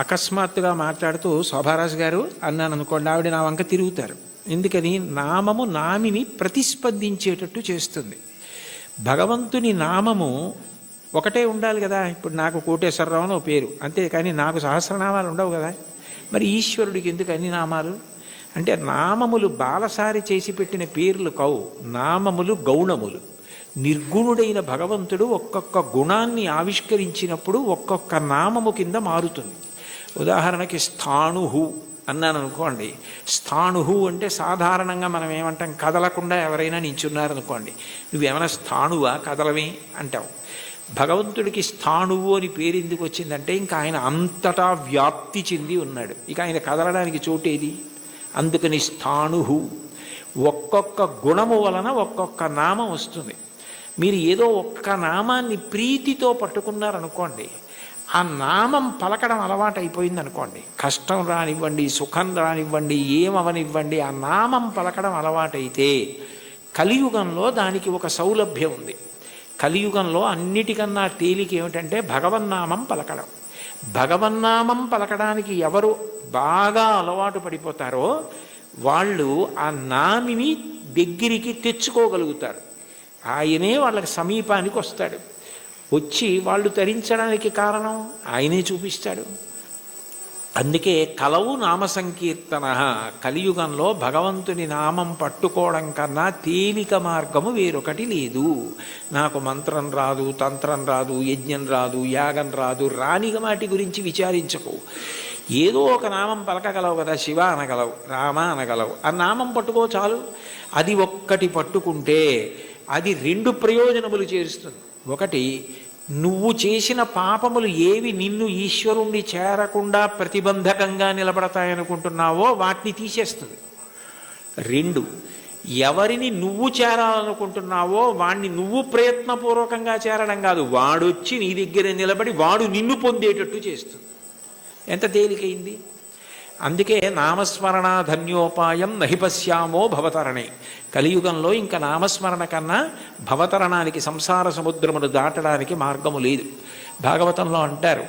అకస్మాత్తుగా మాట్లాడుతూ శోభారాజు గారు అన్నాను అనుకోండి, ఆవిడ నా వంక తిరుగుతారు. ఎందుకని? నామము నామిని ప్రతిస్పందించేటట్టు చేస్తుంది. భగవంతుని నామము ఒకటే ఉండాలి కదా. ఇప్పుడు నాకు కోటేశ్వరరావు అని పేరు అంతే, కానీ నాకు సహస్రనామాలు ఉండవు కదా. మరి ఈశ్వరుడికి ఎందుకు అన్ని నామాలు? అంటే నామములు బాలసారి చేసి పెట్టిన పేర్లు కావు, నామములు గౌణములు. నిర్గుణుడైన భగవంతుడు ఒక్కొక్క గుణాన్ని ఆవిష్కరించినప్పుడు ఒక్కొక్క నామము కింద మారుతుంది. ఉదాహరణకి స్థాణుహు అన్నాను అనుకోండి. స్థాణుహు అంటే సాధారణంగా మనం ఏమంటాం, కదలకుండా ఎవరైనా నించున్నారనుకోండి, నువ్వేమైనా స్థాణువా కదలవే అంటావు. భగవంతుడికి స్థాణువు అని పేరు ఎందుకు వచ్చిందంటే ఇంకా ఆయన అంతటా వ్యాప్తి చెంది ఉన్నాడు, ఇక ఆయన కదలడానికి చోటేది. అందుకని స్థాణుహు. ఒక్కొక్క గుణము వలన ఒక్కొక్క నామం వస్తుంది. మీరు ఏదో ఒక్క నామాన్ని ప్రీతితో పట్టుకున్నారనుకోండి, ఆ నామం పలకడం అలవాటు అయిపోయింది అనుకోండి, కష్టం రానివ్వండి సుఖం రానివ్వండి ఏమవనివ్వండి, ఆ నామం పలకడం అలవాటైతే కలియుగంలో దానికి ఒక సౌలభ్యం ఉంది. కలియుగంలో అన్నిటికన్నా తేలిక ఏమిటంటే భగవన్నామం పలకడం. భగవన్నామం పలకడానికి ఎవరు బాగా అలవాటు పడిపోతారో వాళ్ళు ఆ నామిని దగ్గరికి తెచ్చుకోగలుగుతారు. ఆయనే వాళ్ళకి సమీపానికి వస్తాడు. వచ్చి వాళ్ళు తరించడానికి కారణం ఆయనే చూపిస్తాడు. అందుకే కలవు నామ సంకీర్తన. కలియుగంలో భగవంతుని నామం పట్టుకోవడం కన్నా తేలిక మార్గము వేరొకటి లేదు. నాకు మంత్రం రాదు, తంత్రం రాదు, యజ్ఞం రాదు, యాగం రాదు, రాని వాటి గురించి విచారించకు. ఏదో ఒక నామం పలకగలవు కదా, శివ అనగలవు, రామ అనగలవు, ఆ నామం పట్టుకో చాలు. అది ఒక్కటి పట్టుకుంటే అది రెండు ప్రయోజనములు చేస్తుంది. ఒకటి, నువ్వు చేసిన పాపములు ఏవి నిన్ను ఈశ్వరుణ్ణి చేరకుండా ప్రతిబంధకంగా నిలబడతాయనుకుంటున్నావో వాటిని తీసేస్తుంది. రెండు, ఎవరిని నువ్వు చేరాలనుకుంటున్నావో వాణ్ణి నువ్వు ప్రయత్నపూర్వకంగా చేరడం కాదు, వాడొచ్చి నీ దగ్గర నిలబడి వాడు నిన్ను పొందేటట్టు చేస్తుంది. ఎంత తేలికైంది! అందుకే నామస్మరణ ధన్యోపాయం నహి పశ్యామో భవతరణే. కలియుగంలో ఇంకా నామస్మరణ కన్నా భవతరణానికి, సంసార సముద్రమును దాటడానికి మార్గము లేదు. భాగవతంలో అంటారు,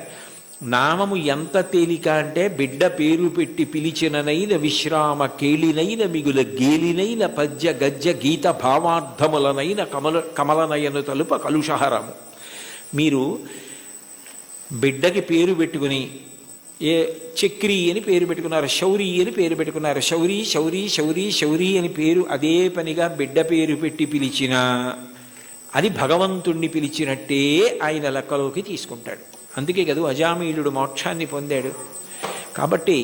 నామము ఎంత తేలిక అంటే బిడ్డ పేరు పెట్టి పిలిచిననైన విశ్రామ కేళినైన మిగుల గేలినైన పద్య గద్య గీత భావార్థములనైన కమలనయను తలుప కలుషహరము. మీరు బిడ్డకి పేరు పెట్టుకుని ఏ చక్రి అని పేరు పెట్టుకున్నారు, శౌరి అని పేరు పెట్టుకున్నారు, శౌరి శౌరి శౌరి శౌరి అని పేరు అదే పనిగా బిడ్డ పేరు పెట్టి పిలిచినా అది భగవంతుణ్ణి పిలిచినట్టే ఆయన లెక్కలోకి తీసుకుంటాడు. అందుకే కదా అజామీలుడు మోక్షాన్ని పొందాడు. కాబట్టి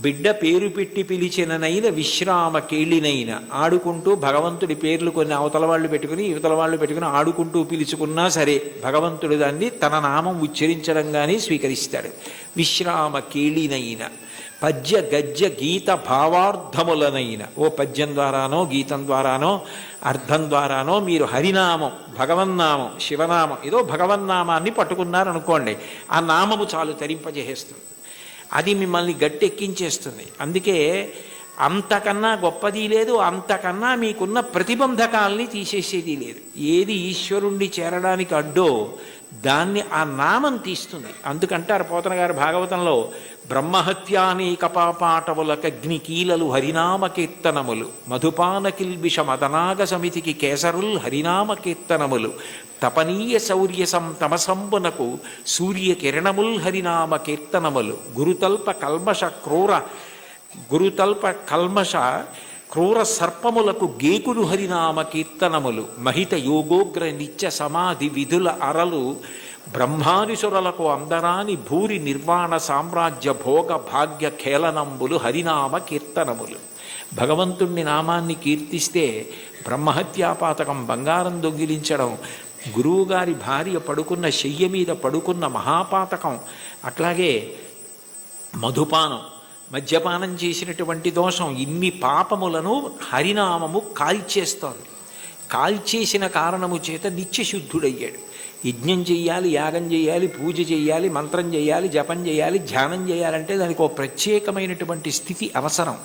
బిడ్డ పేరు పెట్టి పిలిచిననైన విశ్రామ కేళినైన, ఆడుకుంటూ భగవంతుడి పేర్లు కొన్ని అవతల వాళ్ళు పెట్టుకుని యువతల వాళ్ళు పెట్టుకుని ఆడుకుంటూ పిలుచుకున్నా సరే భగవంతుడు దాన్ని తన నామం ఉచ్చరించడంగానే స్వీకరిస్తాడు. విశ్రామ కేళినైన పద్య గద్య గీత భావార్థములనైన, ఓ పద్యం ద్వారానో గీతం ద్వారానో అర్థం ద్వారానో మీరు హరినామం, భగవన్నామం, శివనామం, ఏదో భగవన్నామాన్ని పట్టుకున్నారనుకోండి, ఆ నామము చాలు తరింపజేస్తుంది. అది మిమ్మల్ని గట్టెక్కించేస్తుంది. అందుకే అంతకన్నా గొప్పది లేదు, అంతకన్నా మీకున్న ప్రతిబంధకాల్ని తీసేసేది లేదు. ఏది ఈశ్వరుణ్ణి చేరడానికి అడ్డో దాన్ని ఆ నామం తీస్తుంది. అందుకంటారు పోతన గారు భాగవతంలో, బ్రహ్మహత్యానేక పాపాటవులకగ్ని కీలలు హరినామ కీర్తనములు, మధుపాన కిల్బిష మదనాగ సమితికి కేసరుల్ హరినామ కీర్తనములు, తపనీయ శౌర్య తమసంబునకు సూర్య కిరణముల్ హరినామ కీర్తనములు, గురుతల్ప కల్మష క్రూర సర్పములకు గేకులు హరినామ కీర్తనములు, మహిత యోగోగ్ర నిత్య సమాధి విధుల అరలు, బ్రహ్మాదిసురలకు అందరాని భూరి నిర్వాణ సామ్రాజ్య భోగ భాగ్య ఖేళనంబులు హరినామ కీర్తనములు. భగవంతుణ్ణి నామాన్ని కీర్తిస్తే బ్రహ్మహత్యాపాతకం, బంగారం దొంగిలించడం, గురువుగారి భార్య పడుకున్న శయ్య మీద పడుకున్న మహాపాతకం, అట్లాగే మధుపానం, మద్యపానం చేసినటువంటి దోషం, ఇన్ని పాపములను హరినామము కాల్చేస్తోంది. కాల్చేసిన కారణము చేత నిత్యశుద్ధుడయ్యాడు. యజ్ఞం చెయ్యాలి, యాగం చేయాలి, పూజ చేయాలి, మంత్రం చేయాలి, జపం చేయాలి, ధ్యానం చేయాలంటే దానికి ఒక ప్రత్యేకమైనటువంటి స్థితి అవసరం.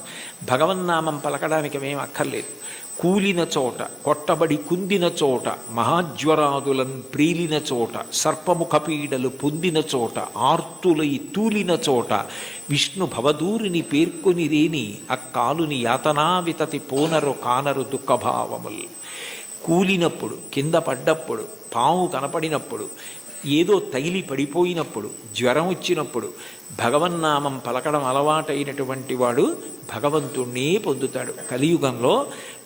భగవన్నామం పలకడానికి ఏం అక్కర్లేదు. కూలిన చోట, కొట్టబడి కుందిన చోట, మహాజ్వరాదులను ప్రీలిన చోట, సర్పముఖ పీడలు పొందిన చోట, ఆర్తులై తూలిన చోట, విష్ణు భవదూరిని పేర్కొని రేని అక్కాలుని యాతనా వితతి పోనరు కానరు దుఃఖభావముల్. కూలినప్పుడు, కింద పడ్డప్పుడు, పాము కనపడినప్పుడు, ఏదో తగిలి పడిపోయినప్పుడు, జ్వరం వచ్చినప్పుడు భగవన్నామం పలకడం అలవాటైనటువంటి వాడు భగవంతుణ్ణే పొందుతాడు. కలియుగంలో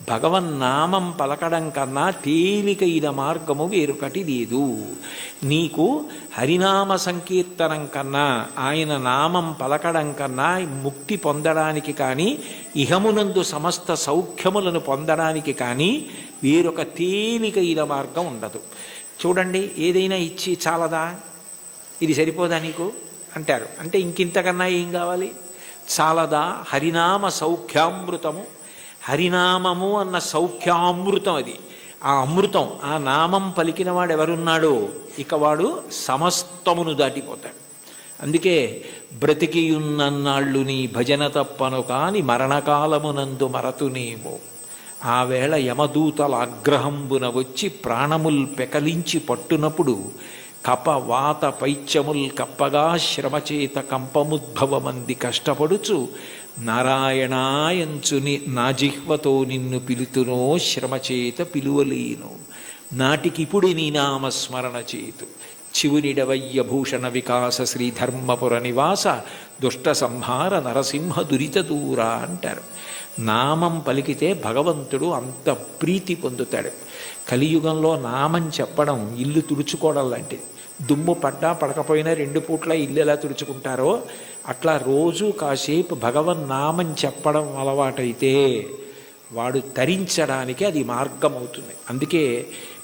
భగవన్నామం పలకడం కన్నా తేలికైన మార్గము వేరొకటి లేదు. నీకు హరినామ సంకీర్తనం కన్నా, ఆయన నామం పలకడం కన్నా ముక్తి పొందడానికి కానీ, ఇహమునందు సమస్త సౌఖ్యములను పొందడానికి కానీ వేరొక తేలికైన మార్గం ఉండదు. చూడండి, ఏదైనా ఇచ్చి చాలదా, ఇది సరిపోదా నీకు అంటారు. అంటే ఇంకింతకన్నా ఏం కావాలి? చాలదా? హరినామ సౌఖ్యామృతము. హరినామము అన్న సౌఖ్యామృతం అది. ఆ అమృతం, ఆ నామం పలికిన వాడు ఎవరున్నాడో ఇక వాడు సమస్తమును దాటిపోతాడు. అందుకే బ్రతికియున్నన్నాళ్ళు నీ భజన తప్పను కాని మరణకాలమునందు మరతునేమో, ఆ వేళ యమదూతల ఆగ్రహంబున వచ్చి ప్రాణముల్ పెకలించి పట్టునప్పుడు, కప వాత పైత్యముల్ కప్పగా శ్రమచేత కంపముద్భవమంది కష్టపడుచు, నారాయణాయంచుని నా జిహ్వతో నిన్ను పిలుతునో శ్రమచేత పిలువలేను, నాటికిపుడి నీ నామస్మరణ చేతు, చివునిడవయ్య భూషణ వికాస శ్రీధర్మపుర నివాస దుష్ట సంహార నరసింహ దురిత దూర అంటారు. నామం పలికితే భగవంతుడు అంత ప్రీతి పొందుతాడు. కలియుగంలో నామం చెప్పడం ఇల్లు తుడుచుకోవడం లాంటిది. దుమ్ము పడ్డా పడకపోయినా 2 పూట్ల ఇల్లు ఎలా తుడుచుకుంటారో అట్లా రోజు కాసేపు భగవన్నామం చెప్పడం అలవాటైతే వాడు తరించడానికి అది మార్గం అవుతుంది. అందుకే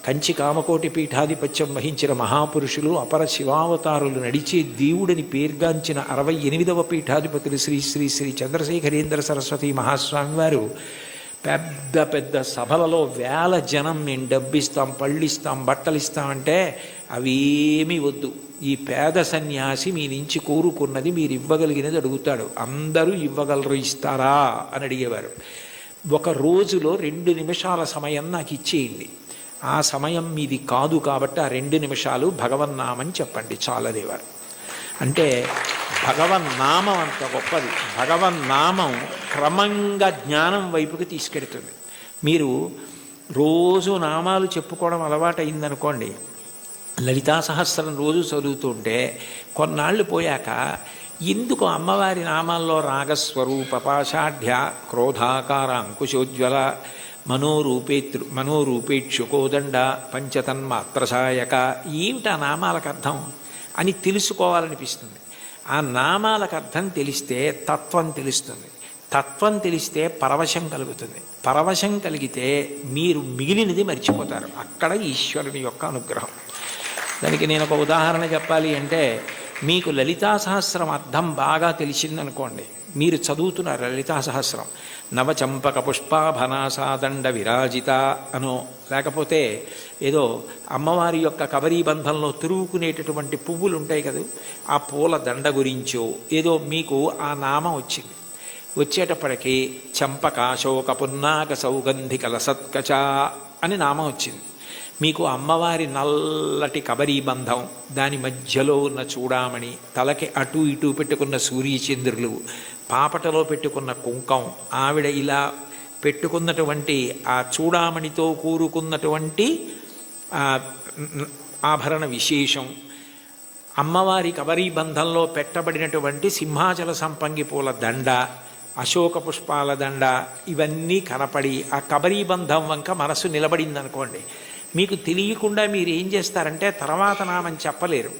కంచి కామకోటి పీఠాధిపత్యం వహించిన మహాపురుషులు, అపర శివావతారులు నడిచే దేవుడిని పేర్గాంచిన 68వ పీఠాధిపతులు శ్రీ శ్రీ శ్రీ చంద్రశేఖరేంద్ర సరస్వతి మహాస్వామి వారు పెద్ద పెద్ద సభలలో వేల జనం మేము డబ్బిస్తాం, పళ్ళిస్తాం, బట్టలిస్తామంటే అవేమీ వద్దు, ఈ పేద సన్యాసి మీ నుంచి కోరుకున్నది మీరు ఇవ్వగలిగినది అడుగుతాడు, అందరూ ఇవ్వగలరు, ఇస్తారా అని అడిగేవారు. ఒక రోజులో 2 నిమిషాల సమయం నాకు ఇచ్చేయండి, ఆ సమయం మీది కాదు కాబట్టి ఆ 2 నిమిషాలు భగవన్నామని చెప్పండి చాలదేవారు. అంటే భగవన్నామం అంత గొప్పది. భగవన్నామం క్రమంగా జ్ఞానం వైపుకి తీసుకెడుతుంది. మీరు రోజు నామాలు చెప్పుకోవడం అలవాటైందనుకోండి, లలితా సహస్రం రోజు చదువుతుంటే కొన్నాళ్ళు పోయాక ఎందుకు అమ్మవారి నామాల్లో రాగస్వరూప పాషాఢ్య క్రోధాకార అంకుశోజ్వల మనోరూపేక్షుకోదండ పంచతన్మాత్రసాయక ఏమిటి ఆ నామాలకు అర్థం అని తెలుసుకోవాలనిపిస్తుంది. ఆ నామాలకు అర్థం తెలిస్తే తత్వం తెలుస్తుంది. తత్వం తెలిస్తే పరవశం కలుగుతుంది. పరవశం కలిగితే మీరు మిగిలినది మర్చిపోతారు. అక్కడ ఈశ్వరుని యొక్క అనుగ్రహం. దానికి నేను ఒక ఉదాహరణ చెప్పాలి అంటే, మీకు లలితా సహస్రం అర్థం బాగా తెలిసిందనుకోండి, మీరు చదువుతున్నారు లలితా సహస్రం, నవచంపక పుష్పాభనాసాదండ విరాజిత అనో, లేకపోతే ఏదో అమ్మవారి యొక్క కబరీబంధంలో తిరుగుకునేటటువంటి పువ్వులు ఉంటాయి కదా, ఆ పూల దండ గురించో ఏదో మీకు ఆ నామం వచ్చింది. వచ్చేటప్పటికి చంపకాశోక పున్నాక సౌగంధిక లసత్కచ అని నామం వచ్చింది. మీకు అమ్మవారి నల్లటి కబరీ బంధం, దాని మధ్యలో ఉన్న చూడామణి, తలకి అటు ఇటు పెట్టుకున్న సూర్యచంద్రులు, పాపటలో పెట్టుకున్న కుంకం, ఆవిడ ఇలా పెట్టుకున్నటువంటి ఆ చూడామణితో కూరుకున్నటువంటి ఆభరణ విశేషం, అమ్మవారి కబరీ బంధంలో పెట్టబడినటువంటి సింహాచల సంపంగి పూల దండ, అశోక పుష్పాల దండ, ఇవన్నీ కనపడి ఆ కబరీ బంధం వంక మనసు నిలబడిందనుకోండి, మీకు తెలియకుండా మీరు ఏం చేస్తారంటే తర్వాత నామం చెప్పలేరు.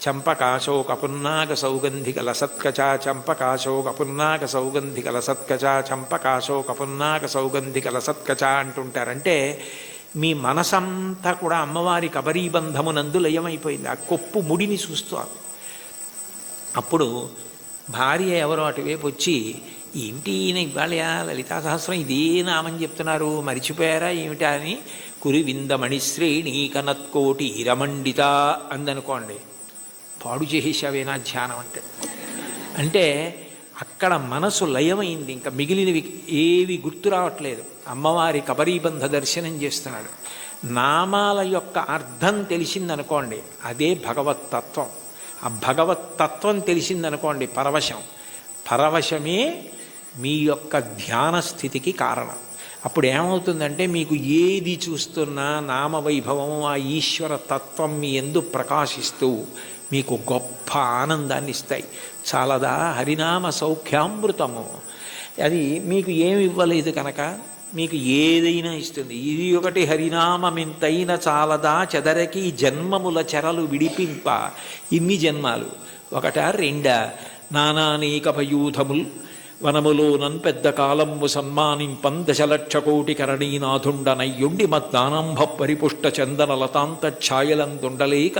చంపకాశోక పున్నాక సౌగంధిక లసత్కచ, చంపకాశోక పున్నాక సౌగంధిక లసత్కచ, చంపకాశోక పున్నాక సౌగంధిక లసత్కచ అంటుంటారంటే మీ మనసంతా కూడా అమ్మవారి కబరీ బంధమునందు లయమైపోయింది. ఆ కొప్పు ముడిని చూస్తారు. అప్పుడు భార్య ఎవరో అటువైపు వచ్చి, ఏమిటి ఈయన ఇవాళ లలితా సహస్రం ఇదే నామం చెప్తున్నారు, మరిచిపోయారా ఏమిటా అని, కురివిందమణిశ్రేణీ కనత్కోటి ఇరమండిత అందనుకోండి, పాడు చేసేసావేనా ధ్యానం అంటే అక్కడ మనసు లయమైంది. ఇంకా మిగిలినవి ఏవి గుర్తు రావట్లేదు. అమ్మవారి కబరీబంధ దర్శనం చేస్తున్నాడు. నామాల యొక్క అర్థం తెలిసిందనుకోండి, అదే భగవత్తత్వం. ఆ భగవత్తత్వం తెలిసిందనుకోండి పరవశం. పరవశమే మీ యొక్క ధ్యాన స్థితికి కారణం. అప్పుడు ఏమవుతుందంటే మీకు ఏది చూస్తున్నా నామవైభవం, ఆ ఈశ్వర తత్వం మీ యందు ప్రకాశిస్తూ మీకు గొప్ప ఆనందాన్ని ఇస్తాయి. చాలదా హరినామ సౌఖ్యామృతము. అది మీకు ఏమి ఇవ్వలేదు కనుక మీకు ఏదైనా ఇస్తుంది. ఇది ఒకటి హరినామమింతైన చాలదా చెదరకి జన్మముల చెరలు విడిపింప. ఇన్ని జన్మాలు ఒకట రెండా, నానానేకపయూధముల్ వనములోనన్ పెద్ద కాలంబు సన్మానింపం దశలక్ష కోటి కరణీనాథుండనయ్యుండి మద్దానంభ పరిపుష్ట చందన లతాంత ఛాయలందుండలేక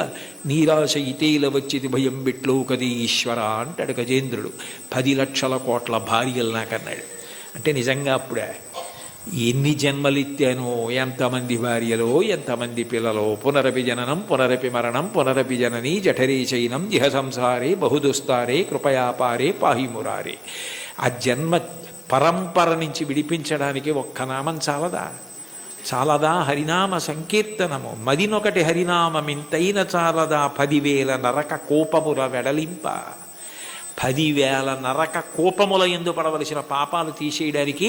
నీరాశ ఇతేల వచ్చిది భయం బిట్లో కది ఈశ్వర అంటాడు గజేంద్రుడు. 10 లక్షల కోట్ల భార్యలు నాకన్నాడు. అంటే నిజంగా అప్పుడే ఎన్ని జన్మలిత్తానో, ఎంతమంది భార్యలో, ఎంతమంది పిల్లలో, పునరపి జననం పునరపి మరణం పునరపి జననీ జఠరే చైనం ఇహ సంసారే బహుదుస్తారే కృపయాపారే పాహిమురారే. ఆ జన్మ పరంపర నుంచి విడిపించడానికి ఒక్క నామం చాలదా? చాలదా హరినామ సంకీర్తనము. మదినొకటి హరినామమింతైన చాలదా 10,000 నరక కోపముల వెడలింప. 10,000 నరక కోపముల యందు పడవలసిన పాపాలు తీసేయడానికి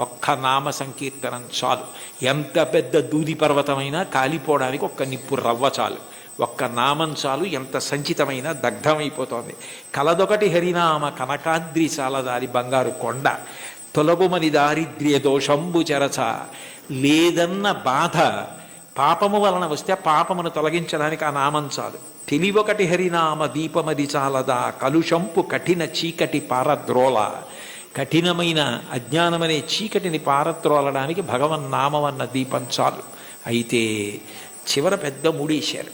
ఒక్క నామ సంకీర్తనం చాలు. ఎంత పెద్ద దూది పర్వతమైనా కాలిపోవడానికి ఒక్క నిప్పు రవ్వ చాలు. ఒక్క నామం చాలు, ఎంత సంచితమైన దగ్ధమైపోతోంది. కలదొకటి హరినామ కనకాద్రి చాలదారి బంగారు కొండ. తొలగుమని దారిద్ర్య దోషంబు చెరచ. లేదన్న బాధ పాపము వలన వస్తే పాపమును తొలగించడానికి ఆ నామం చాలు. తెలివొకటి హరినామ దీపమది చాలదా కలుషంపు కఠిన చీకటి పారద్రోల. కఠినమైన అజ్ఞానమనే చీకటిని పారద్రోలడానికి భగవన్నామమన్న దీపం చాలు. అయితే చివర పెద్ద మూడేశారు.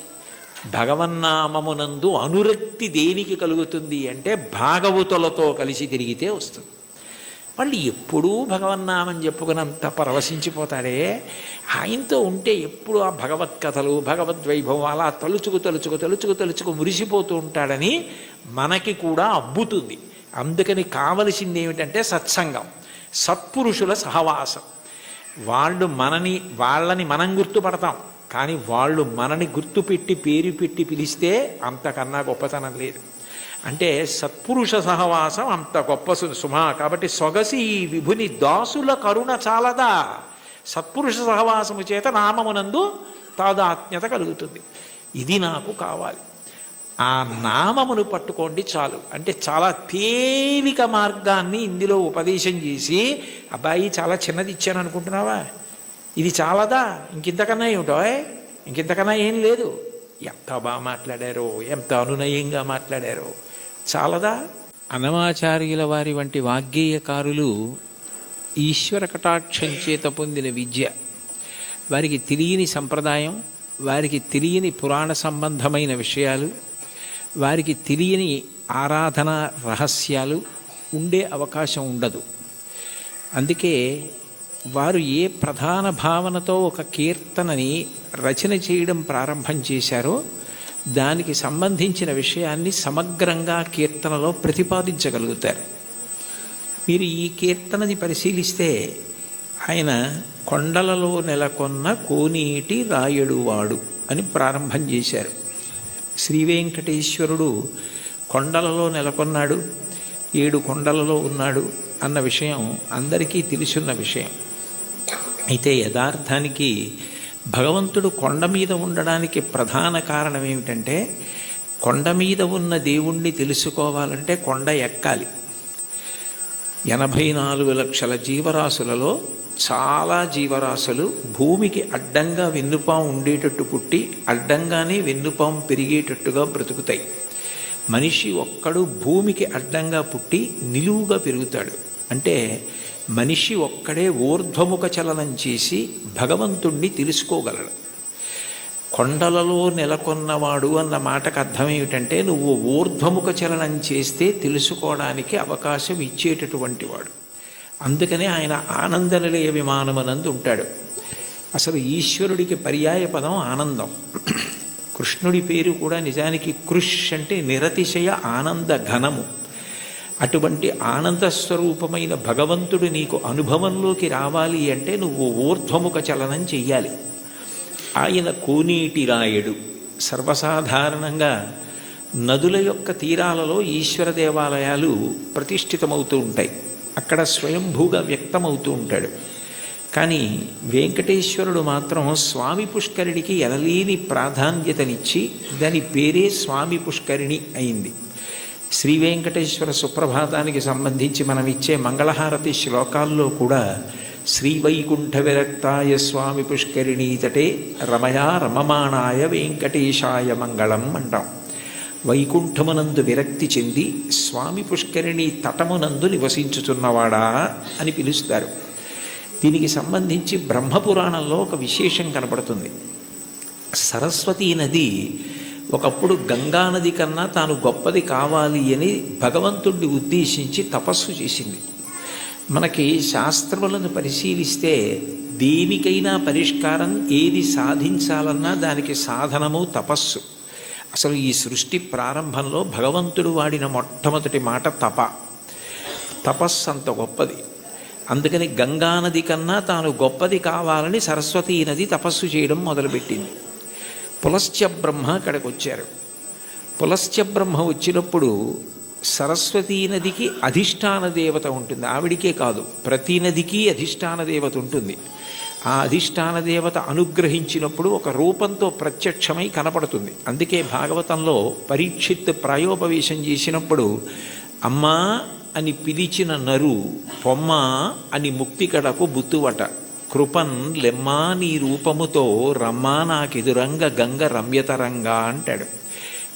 భగవన్నామమునందు అనురక్తి దేనికి కలుగుతుంది అంటే భాగవతులతో కలిసి తిరిగితే వస్తుంది. వాళ్ళు ఎప్పుడూ భగవన్నామం చెప్పుకున్నంత పరవశించిపోతాడే, ఆయనతో ఉంటే ఎప్పుడు ఆ భగవత్ కథలు భగవద్వైభవం అలా తలుచుకు మురిసిపోతూ ఉంటాడని మనకి కూడా అబ్బుతుంది. అందుకని కావలసింది ఏమిటంటే సత్సంగం, సత్పురుషుల సహవాసం. వాళ్ళని మనం గుర్తుపడతాం, కానీ వాళ్ళు మనని గుర్తుపెట్టి పేరు పెట్టి పిలిస్తే అంతకన్నా గొప్పతనం లేదు. అంటే సత్పురుష సహవాసం అంత గొప్ప సుమా. కాబట్టి సొగసి ఈ విభుని దాసుల కరుణ చాలదా. సత్పురుష సహవాసము చేత నామమునందు తాదాత్మ్యత కలుగుతుంది. ఇది నాకు కావాలి. ఆ నామమును పట్టుకోండి చాలు. అంటే చాలా తేలిక మార్గాన్ని ఇందులో ఉపదేశం చేసి, అబ్బాయి చాలా చిన్నది ఇచ్చాను అనుకుంటున్నావా, ఇది చాలదా, ఇంకింతకన్నా ఏమిటో, ఇంకింతకన్నా ఏం లేదు. ఎంత బాగా మాట్లాడారో, ఎంత అనునయంగా మాట్లాడారో, చాలదా. అన్నమాచార్యుల వారి వంటి వాగ్గేయకారులు ఈశ్వర కటాక్షం చేత పొందిన విద్య, వారికి తెలియని సంప్రదాయం, వారికి తెలియని పురాణ సంబంధమైన విషయాలు, వారికి తెలియని ఆరాధన రహస్యాలు ఉండే అవకాశం ఉండదు. అందుకే వారు ఏ ప్రధాన భావనతో ఒక కీర్తనని రచన చేయడం ప్రారంభం చేశారో దానికి సంబంధించిన విషయాన్ని సమగ్రంగా కీర్తనలో ప్రతిపాదించగలుగుతారు. మీరు ఈ కీర్తనది పరిశీలిస్తే ఆయన కొండలలో నెలకొన్న కోనేటి రాయడువాడు అని ప్రారంభం చేశారు. శ్రీ వెంకటేశ్వరుడు కొండలలో నెలకొన్నాడు, 7 కొండలలో ఉన్నాడు అన్న విషయం అందరికీ తెలుసున్న విషయం. అయితే యథార్థానికి భగవంతుడు కొండ మీద ఉండడానికి ప్రధాన కారణం ఏమిటంటే, కొండ మీద ఉన్న దేవుణ్ణి తెలుసుకోవాలంటే కొండ ఎక్కాలి. 84 లక్షల జీవరాశులలో చాలా జీవరాశులు భూమికి అడ్డంగా వెన్నుపాము ఉండేటట్టు పుట్టి అడ్డంగానే వెన్నుపాము పెరిగేటట్టుగా బ్రతుకుతాయి. మనిషి ఒక్కడు భూమికి అడ్డంగా పుట్టి నిలువుగా పెరుగుతాడు. అంటే మనిషి ఒక్కడే ఊర్ధ్వముఖ చలనం చేసి భగవంతుణ్ణి తెలుసుకోగలడు. కొండలలో నెలకొన్నవాడు అన్న మాటకు అర్థం ఏమిటంటే, నువ్వు ఊర్ధ్వముఖ చలనం చేస్తే తెలుసుకోవడానికి అవకాశం ఇచ్చేటటువంటి వాడు. అందుకనే ఆయన ఆనంద నిలయ విమానమనందు ఉంటాడు. అసలు ఈశ్వరుడికి పర్యాయ పదం ఆనందం. కృష్ణుడి పేరు కూడా నిజానికి కృష్ అంటే నిరతిశయ ఆనంద ఘనము. అటువంటి ఆనంద స్వరూపమైన భగవంతుడు నీకు అనుభవంలోకి రావాలి అంటే నువ్వు ఊర్ధ్వముఖ చలనం చెయ్యాలి. ఆయన కోనేటి రాయడు. సర్వసాధారణంగా నదుల యొక్క తీరాలలో ఈశ్వర దేవాలయాలు ప్రతిష్ఠితమవుతూ ఉంటాయి. అక్కడ స్వయంభూగా వ్యక్తమవుతూ ఉంటాడు. కానీ వెంకటేశ్వరుడు మాత్రం స్వామి పుష్కరిణికి ఎనలేని ప్రాధాన్యతనిచ్చి దాని పేరే స్వామి పుష్కరిణి అయింది. శ్రీ వెంకటేశ్వర సుప్రభాతానికి సంబంధించి మనం ఇచ్చే మంగళహారతి శ్లోకాల్లో కూడా శ్రీవైకుంఠ విరక్తాయ స్వామి పుష్కరిణీ తటే రమయా రమమాణాయ వెంకటేశాయ మంగళం అంటాం. వైకుంఠమునందు విరక్తి చెంది స్వామి పుష్కరిణి తటమునందు నివసించుచున్నవాడా అని పిలుస్తారు. దీనికి సంబంధించి బ్రహ్మపురాణంలో ఒక విశేషం కనపడుతుంది. సరస్వతీ నది ఒకప్పుడు గంగానది కన్నా తాను గొప్పది కావాలి అని భగవంతుడిని ఉద్దేశించి తపస్సు చేసింది. మనకి శాస్త్రములను పరిశీలిస్తే దేనికైనా పరిష్కారం ఏది సాధించాలన్నా దానికి సాధనము తపస్సు. అసలు ఈ సృష్టి ప్రారంభంలో భగవంతుడు వాడిన మొట్టమొదటి మాట తపస్సు అంత గొప్పది. అందుకని గంగానది కన్నా తాను గొప్పది కావాలని సరస్వతీ నది తపస్సు చేయడం మొదలుపెట్టింది. పులస్త్య బ్రహ్మ అక్కడికి వచ్చారు. పులస్త్య బ్రహ్మ వచ్చినప్పుడు సరస్వతీ నదికి అధిష్టాన దేవత ఉంటుంది. ఆవిడికే కాదు, ప్రతి నదికి అధిష్టాన దేవత ఉంటుంది. ఆ అధిష్టాన దేవత అనుగ్రహించినప్పుడు ఒక రూపంతో ప్రత్యక్షమై కనపడుతుంది. అందుకే భాగవతంలో పరీక్షిత్ ప్రాయోపవేశం చేసినప్పుడు అమ్మా అని పిలిచిన నరు పొమ్మ అని ముక్తికడకు బుత్తువట, కృపన్ లెమ్మా నీ రూపముతో రమ్మా నాకెదురంగ గంగ రమ్యతరంగా అంటాడు.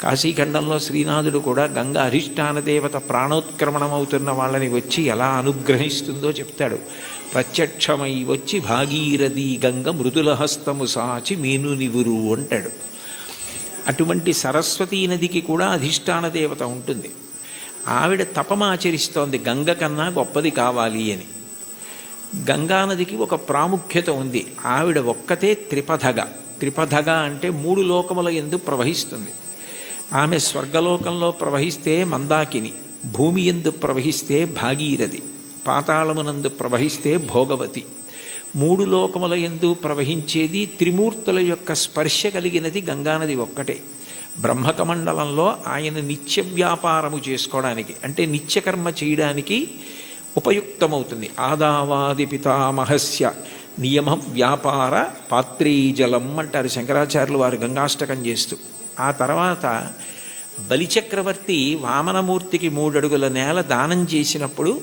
కాశీఖండంలో శ్రీనాథుడు కూడా గంగ అధిష్టాన దేవత ప్రాణోత్క్రమణమవుతున్న వాళ్ళని వచ్చి ఎలా అనుగ్రహిస్తుందో చెప్తాడు. ప్రత్యక్షమై వచ్చి భాగీరథి గంగ మృదుల హస్తము సాచి మేను నివురు అంటాడు. అటువంటి సరస్వతీ నదికి కూడా అధిష్టాన దేవత ఉంటుంది. ఆవిడ తపమాచరిస్తోంది గంగ కన్నా గొప్పది కావాలి అని. గంగానదికి ఒక ప్రాముఖ్యత ఉంది. ఆవిడ ఒక్కతే త్రిపథగ అంటే 3 లోకముల యందు ప్రవహిస్తుంది. ఆమె స్వర్గలోకంలో ప్రవహిస్తే మందాకిని, భూమి యందు ప్రవహిస్తే భాగీరథి, పాతాళమునందు ప్రవహిస్తే భోగవతి. 3 లోకముల యందు ప్రవహించేది త్రిమూర్తుల యొక్క స్పర్శ కలిగినది గంగానది ఒక్కటే. బ్రహ్మకమండలంలో ఆయన నిత్య వ్యాపారము చేసుకోవడానికి అంటే నిత్యకర్మ చేయడానికి ఉపయుక్తమవుతుంది. ఆదావాది పితామహస్య నియమ వ్యాపార పాత్రీ జలం అంటారు శంకరాచార్యులు వారు గంగాష్టకం చేస్తూ. ఆ తర్వాత బలిచక్రవర్తి వామనమూర్తికి 3 అడుగుల నేల దానం చేసినప్పుడు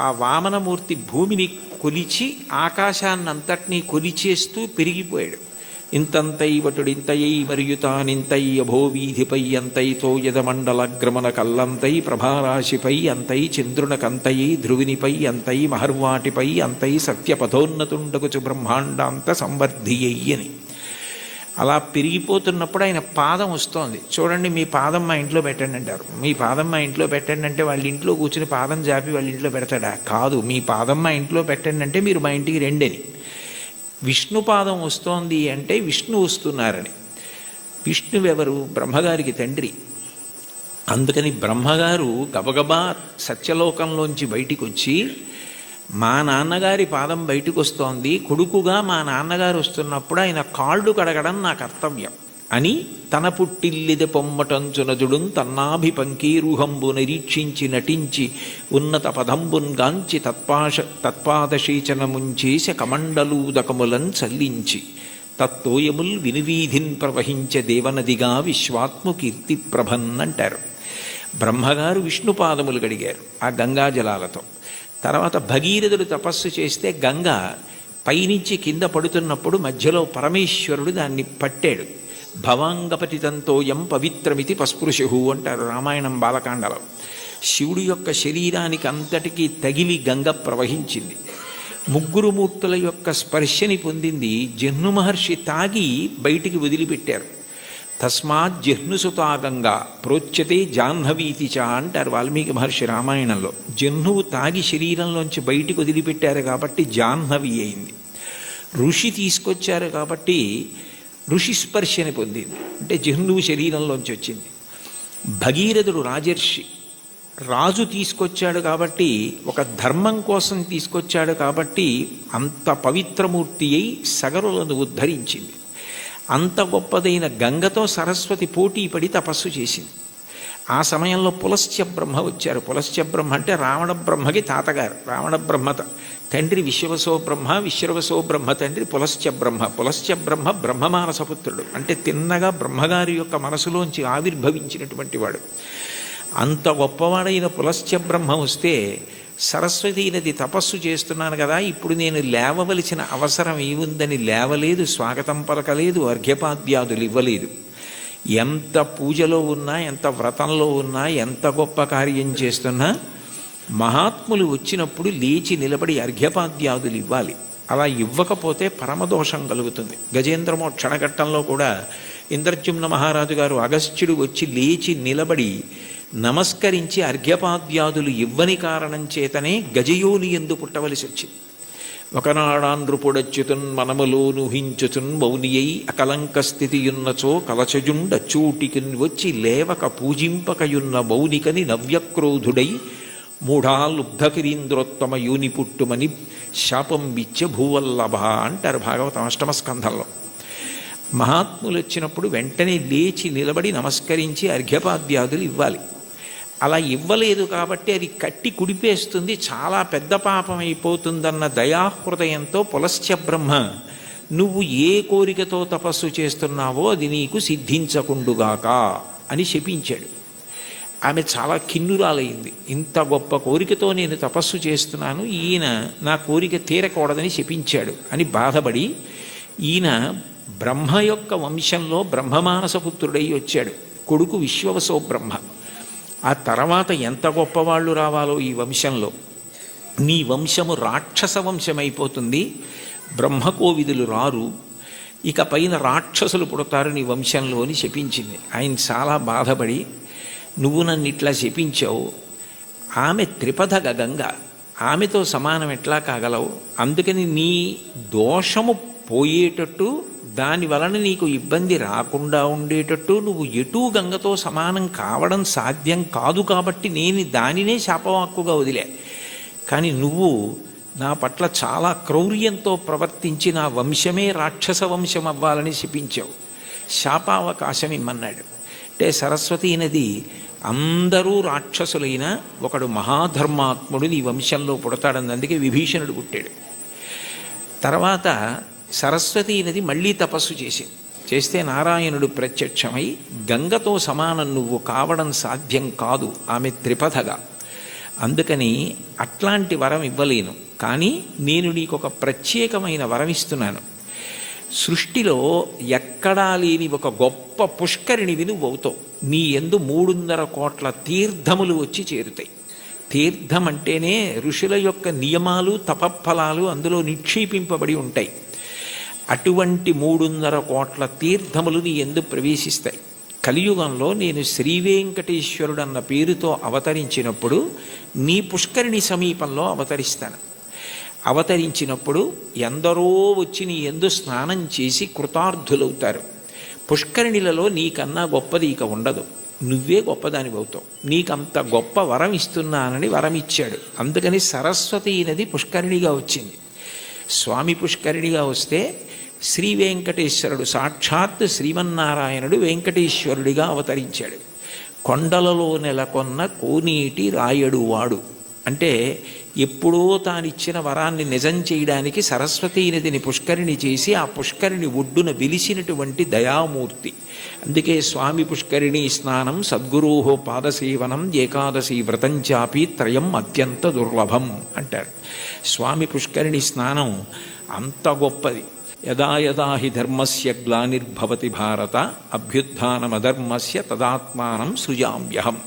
ఆ వామనమూర్తి భూమిని కొలిచి ఆకాశాన్నంతటినీ కొలిచేస్తూ పెరిగిపోయాడు. ఇంతంతైవటుడింతయై మరియు తానింతై అభోవీధిపై అంతైతో యదమండలగ్రమణ కల్లంతై ప్రభారాశిపై అంతై చంద్రునకంతయై ధ్రువినిపై అంతై మహర్వాటిపై అంతై సత్యపథోన్నతుండకుచు బ్రహ్మాండాంత సంవర్ధియ్యి అని. అలా పెరిగిపోతున్నప్పుడు ఆయన పాదం వస్తోంది. చూడండి, మీ పాదం మా ఇంట్లో పెట్టండి అంటారు. మీ పాదం మా ఇంట్లో పెట్టండి అంటే వాళ్ళ ఇంట్లో కూర్చుని పాదం జాపి వాళ్ళ ఇంట్లో పెడతాడా? కాదు, మీ పాదం మా ఇంట్లో పెట్టండి అంటే మీరు మా ఇంటికి రెండని. విష్ణుపాదం వస్తోంది అంటే విష్ణు వస్తున్నారని. విష్ణువెవరు? బ్రహ్మగారికి తండ్రి. అందుకని బ్రహ్మగారు గబగబా సత్యలోకంలోంచి బయటికి వచ్చి, మా నాన్నగారి పాదం బయటకు వస్తోంది, కొడుకుగా మా నాన్నగారు వస్తున్నప్పుడు ఆయన కాళ్ళు కడగడం నా కర్తవ్యం అని తన పుట్టిల్లిది పొమ్మటంచునజుడుం తన్నాభిపంకీరుహంబు నిరీక్షించి నటించి ఉన్నత పదంబున్ గాంచి తత్పాదశీచనముంచేసి కమండలూదకములన్ చల్లించి తత్తోయముల్ వినువీధిన్ ప్రవహించే దేవనదిగా విశ్వాత్ము కీర్తి ప్రభన్ అంటారు. బ్రహ్మగారు విష్ణుపాదములు గడిగారు ఆ గంగాజలాలతో. తర్వాత భగీరథుడు తపస్సు చేస్తే గంగ పైనుంచి కింద పడుతున్నప్పుడు మధ్యలో పరమేశ్వరుడు దాన్ని పట్టాడు. భవాంగపతితంతోయం పవిత్రమితి పస్పృశు అంటారు రామాయణం బాలకాండలో. శివుడి యొక్క శరీరానికి అంతటికీ తగిలి గంగ ప్రవహించింది. ముగ్గురు మూర్తుల యొక్క స్పర్శని పొందింది. జహ్ను మహర్షి తాగి బయటికి వదిలిపెట్టారు. తస్మాత్ జహ్నుసుతా గంగా ప్రోచ్యతే జాహ్నవీతి చ అంటారు వాల్మీకి మహర్షి రామాయణంలో. జహ్నువు తాగి శరీరంలోంచి బయటికి వదిలిపెట్టారు కాబట్టి జాహ్నవి అయింది. ఋషి తీసుకొచ్చారు కాబట్టి ఋషి స్పర్శని పొందింది, అంటే జహ్నువు శరీరంలోంచి వచ్చింది. భగీరథుడు రాజర్షి, రాజు తీసుకొచ్చాడు కాబట్టి, ఒక ధర్మం కోసం తీసుకొచ్చాడు కాబట్టి అంత పవిత్రమూర్తి అయి సగరులను ఉద్ధరించింది. అంత గొప్పదైన గంగతో సరస్వతి పోటీ పడి తపస్సు చేసింది. ఆ సమయంలో పులస్త్య బ్రహ్మ వచ్చారు. పులస్త్య బ్రహ్మ అంటే రావణ బ్రహ్మకి తాతగారు. రావణ బ్రహ్మ తండ్రి విశ్వవసో బ్రహ్మ, విశ్వవసో బ్రహ్మ తండ్రి పులస్త్య బ్రహ్మ. పులస్త్య బ్రహ్మ బ్రహ్మమానసపుత్రుడు, అంటే తిన్నగా బ్రహ్మగారి యొక్క మనసులోంచి ఆవిర్భవించినటువంటి వాడు. అంత గొప్పవాడైన పులస్త్య బ్రహ్మ వస్తే, సరస్వతీ నది తపస్సు చేస్తున్నాను కదా, ఇప్పుడు నేను లేవవలసిన అవసరం ఏముందని లేవలేదు, స్వాగతం పలకలేదు, అర్ఘ్యపాద్యాదులు ఇవ్వలేదు. ఎంత పూజలో ఉన్నా, ఎంత వ్రతంలో ఉన్నా, ఎంత గొప్ప కార్యం చేస్తున్నా మహాత్ములు వచ్చినప్పుడు లేచి నిలబడి అర్ఘ్యపాద్యాదులు ఇవ్వాలి. అలా ఇవ్వకపోతే పరమదోషం కలుగుతుంది. గజేంద్రమోక్షణ ఘట్టంలో కూడా ఇంద్రజుమ్న మహారాజు గారు అగస్త్యుడు వచ్చి లేచి నిలబడి నమస్కరించి అర్ఘ్యపాద్యాదులు ఇవ్వని కారణం చేతనే గజయోని ఎందు పుట్టవలసి వచ్చింది. ఒకనాడాంధ్రుపుడచ్యుతున్ మనములో నుహించుతున్ మౌనియై అకలంక స్థితియున్నచో కలచజుండచూటికిన్ వచ్చి లేవక పూజింపకయున్న మౌనికని నవ్యక్రోధుడై మూఢాలుబ్ధకిరీంద్రోత్తమ యోని పుట్టుమని శాపం విచ్చ భూవల్లభ అంటారు భాగవతం అష్టమ స్కంధంలో. మహాత్ములు వచ్చినప్పుడు వెంటనే లేచి నిలబడి నమస్కరించి అర్ఘ్యపాద్యాదులు ఇవ్వాలి. అలా ఇవ్వలేదు కాబట్టి అది కట్టి కుడిపేస్తుంది, చాలా పెద్ద పాపం అయిపోతుందన్న దయాహృదయంతో పులస్త్య బ్రహ్మ, నువ్వు ఏ కోరికతో తపస్సు చేస్తున్నావో అది నీకు సిద్ధించకుండుగాక అని శపించాడు. ఆమె చాలా కిన్నురాలైంది. ఇంత గొప్ప కోరికతో నేను తపస్సు చేస్తున్నాను, ఈయన నా కోరిక తీరకూడదని శపించాడు అని బాధపడి, ఈయన బ్రహ్మ యొక్క వంశంలో బ్రహ్మమానసపుత్రుడై వచ్చాడు. కొడుకు విశ్వవసో బ్రహ్మ. ఆ తర్వాత ఎంత గొప్పవాళ్ళు రావాలో ఈ వంశంలో. నీ వంశము రాక్షస వంశమైపోతుంది, బ్రహ్మకోవిదులు రారు, ఇక పైన రాక్షసులు పుడతారు నీ వంశంలో అని శపించింది. ఆయన చాలా బాధపడి, నువ్వు నన్ను ఇట్లా శపించావు, ఆమె త్రిపథ గంగ, ఆమెతో సమానం ఎట్లా కాగలవు, అందుకని నీ దోషము పోయేటట్టు, దాని వలన నీకు ఇబ్బంది రాకుండా ఉండేటట్టు నువ్వు ఎటూ గంగతో సమానం కావడం సాధ్యం కాదు కాబట్టి నేను దానినే శాపవాక్కుగా వదిలే. కానీ నువ్వు నా పట్ల చాలా క్రౌర్యంతో ప్రవర్తించి నా వంశమే రాక్షస వంశం అవ్వాలని శపించావు, శాపావకాశం ఇమ్మన్నాడు. అంటే సరస్వతీ నది అందరూ రాక్షసులైన ఒకడు మహాధర్మాత్ముడు నీ వంశంలో పుడతాడని అందుకే విభీషణుడు పుట్టాడు. తర్వాత సరస్వతీ నది మళ్ళీ తపస్సు చేస్తే నారాయణుడు ప్రత్యక్షమై, గంగతో సమానం నువ్వు కావడం సాధ్యం కాదు, ఆమె త్రిపథగా, అందుకని అట్లాంటి వరం ఇవ్వలేను, కానీ నేను నీకు ఒక ప్రత్యేకమైన వరం ఇస్తున్నాను. సృష్టిలో ఎక్కడా లేని ఒక గొప్ప పుష్కరిణివి నువ్వు అవుతావు. నీ యందు 300 కోట్ల తీర్థములు వచ్చి చేరుతాయి. తీర్థం అంటేనే ఋషుల యొక్క నియమాలు, తపఫలాలు అందులో నిక్షేపింపబడి ఉంటాయి. అటువంటి 300 కోట్ల తీర్థములు నీ యందు ప్రవేశిస్తాయి. కలియుగంలో నేను శ్రీవేంకటేశ్వరుడు అన్న పేరుతో అవతరించినప్పుడు నీ పుష్కరిణి సమీపంలో అవతరిస్తాను. అవతరించినప్పుడు ఎందరో వచ్చి నీ యందు స్నానం చేసి కృతార్థులవుతారు. పుష్కరిణిలలో నీకన్నా గొప్పది ఇక ఉండదు. నువ్వే గొప్పదానివవుతావు, నీకంత గొప్ప వరం ఇస్తున్నానని వరం ఇచ్చాడు. అందుకని సరస్వతి నది పుష్కరిణిగా వచ్చింది. స్వామి పుష్కరిణిగా వస్తే శ్రీ వెంకటేశ్వరుడు సాక్షాత్ శ్రీమన్నారాయణుడు వెంకటేశ్వరుడిగా అవతరించాడు. కొండలలో నెలకొన్న కోనీటి రాయడు వాడు అంటే ఎప్పుడో తానిచ్చిన వరాన్ని నిజం చేయడానికి సరస్వతీ నదిని పుష్కరిణి చేసి ఆ పుష్కరిణి ఒడ్డున వెలిసినటువంటి దయామూర్తి. అందుకే స్వామి పుష్కరిణి స్నానం సద్గురోహో పాదసేవనం ఏకాదశి వ్రతంచాపి త్రయం అత్యంత దుర్లభం అంటారు. స్వామి పుష్కరిణి స్నానం అంత గొప్పది. యదా యదా హి ధర్మస్య గ్లానిర్భవతి భారత అభ్యుత్థానమధర్మస్య తదాత్మానం సృజామ్యహం.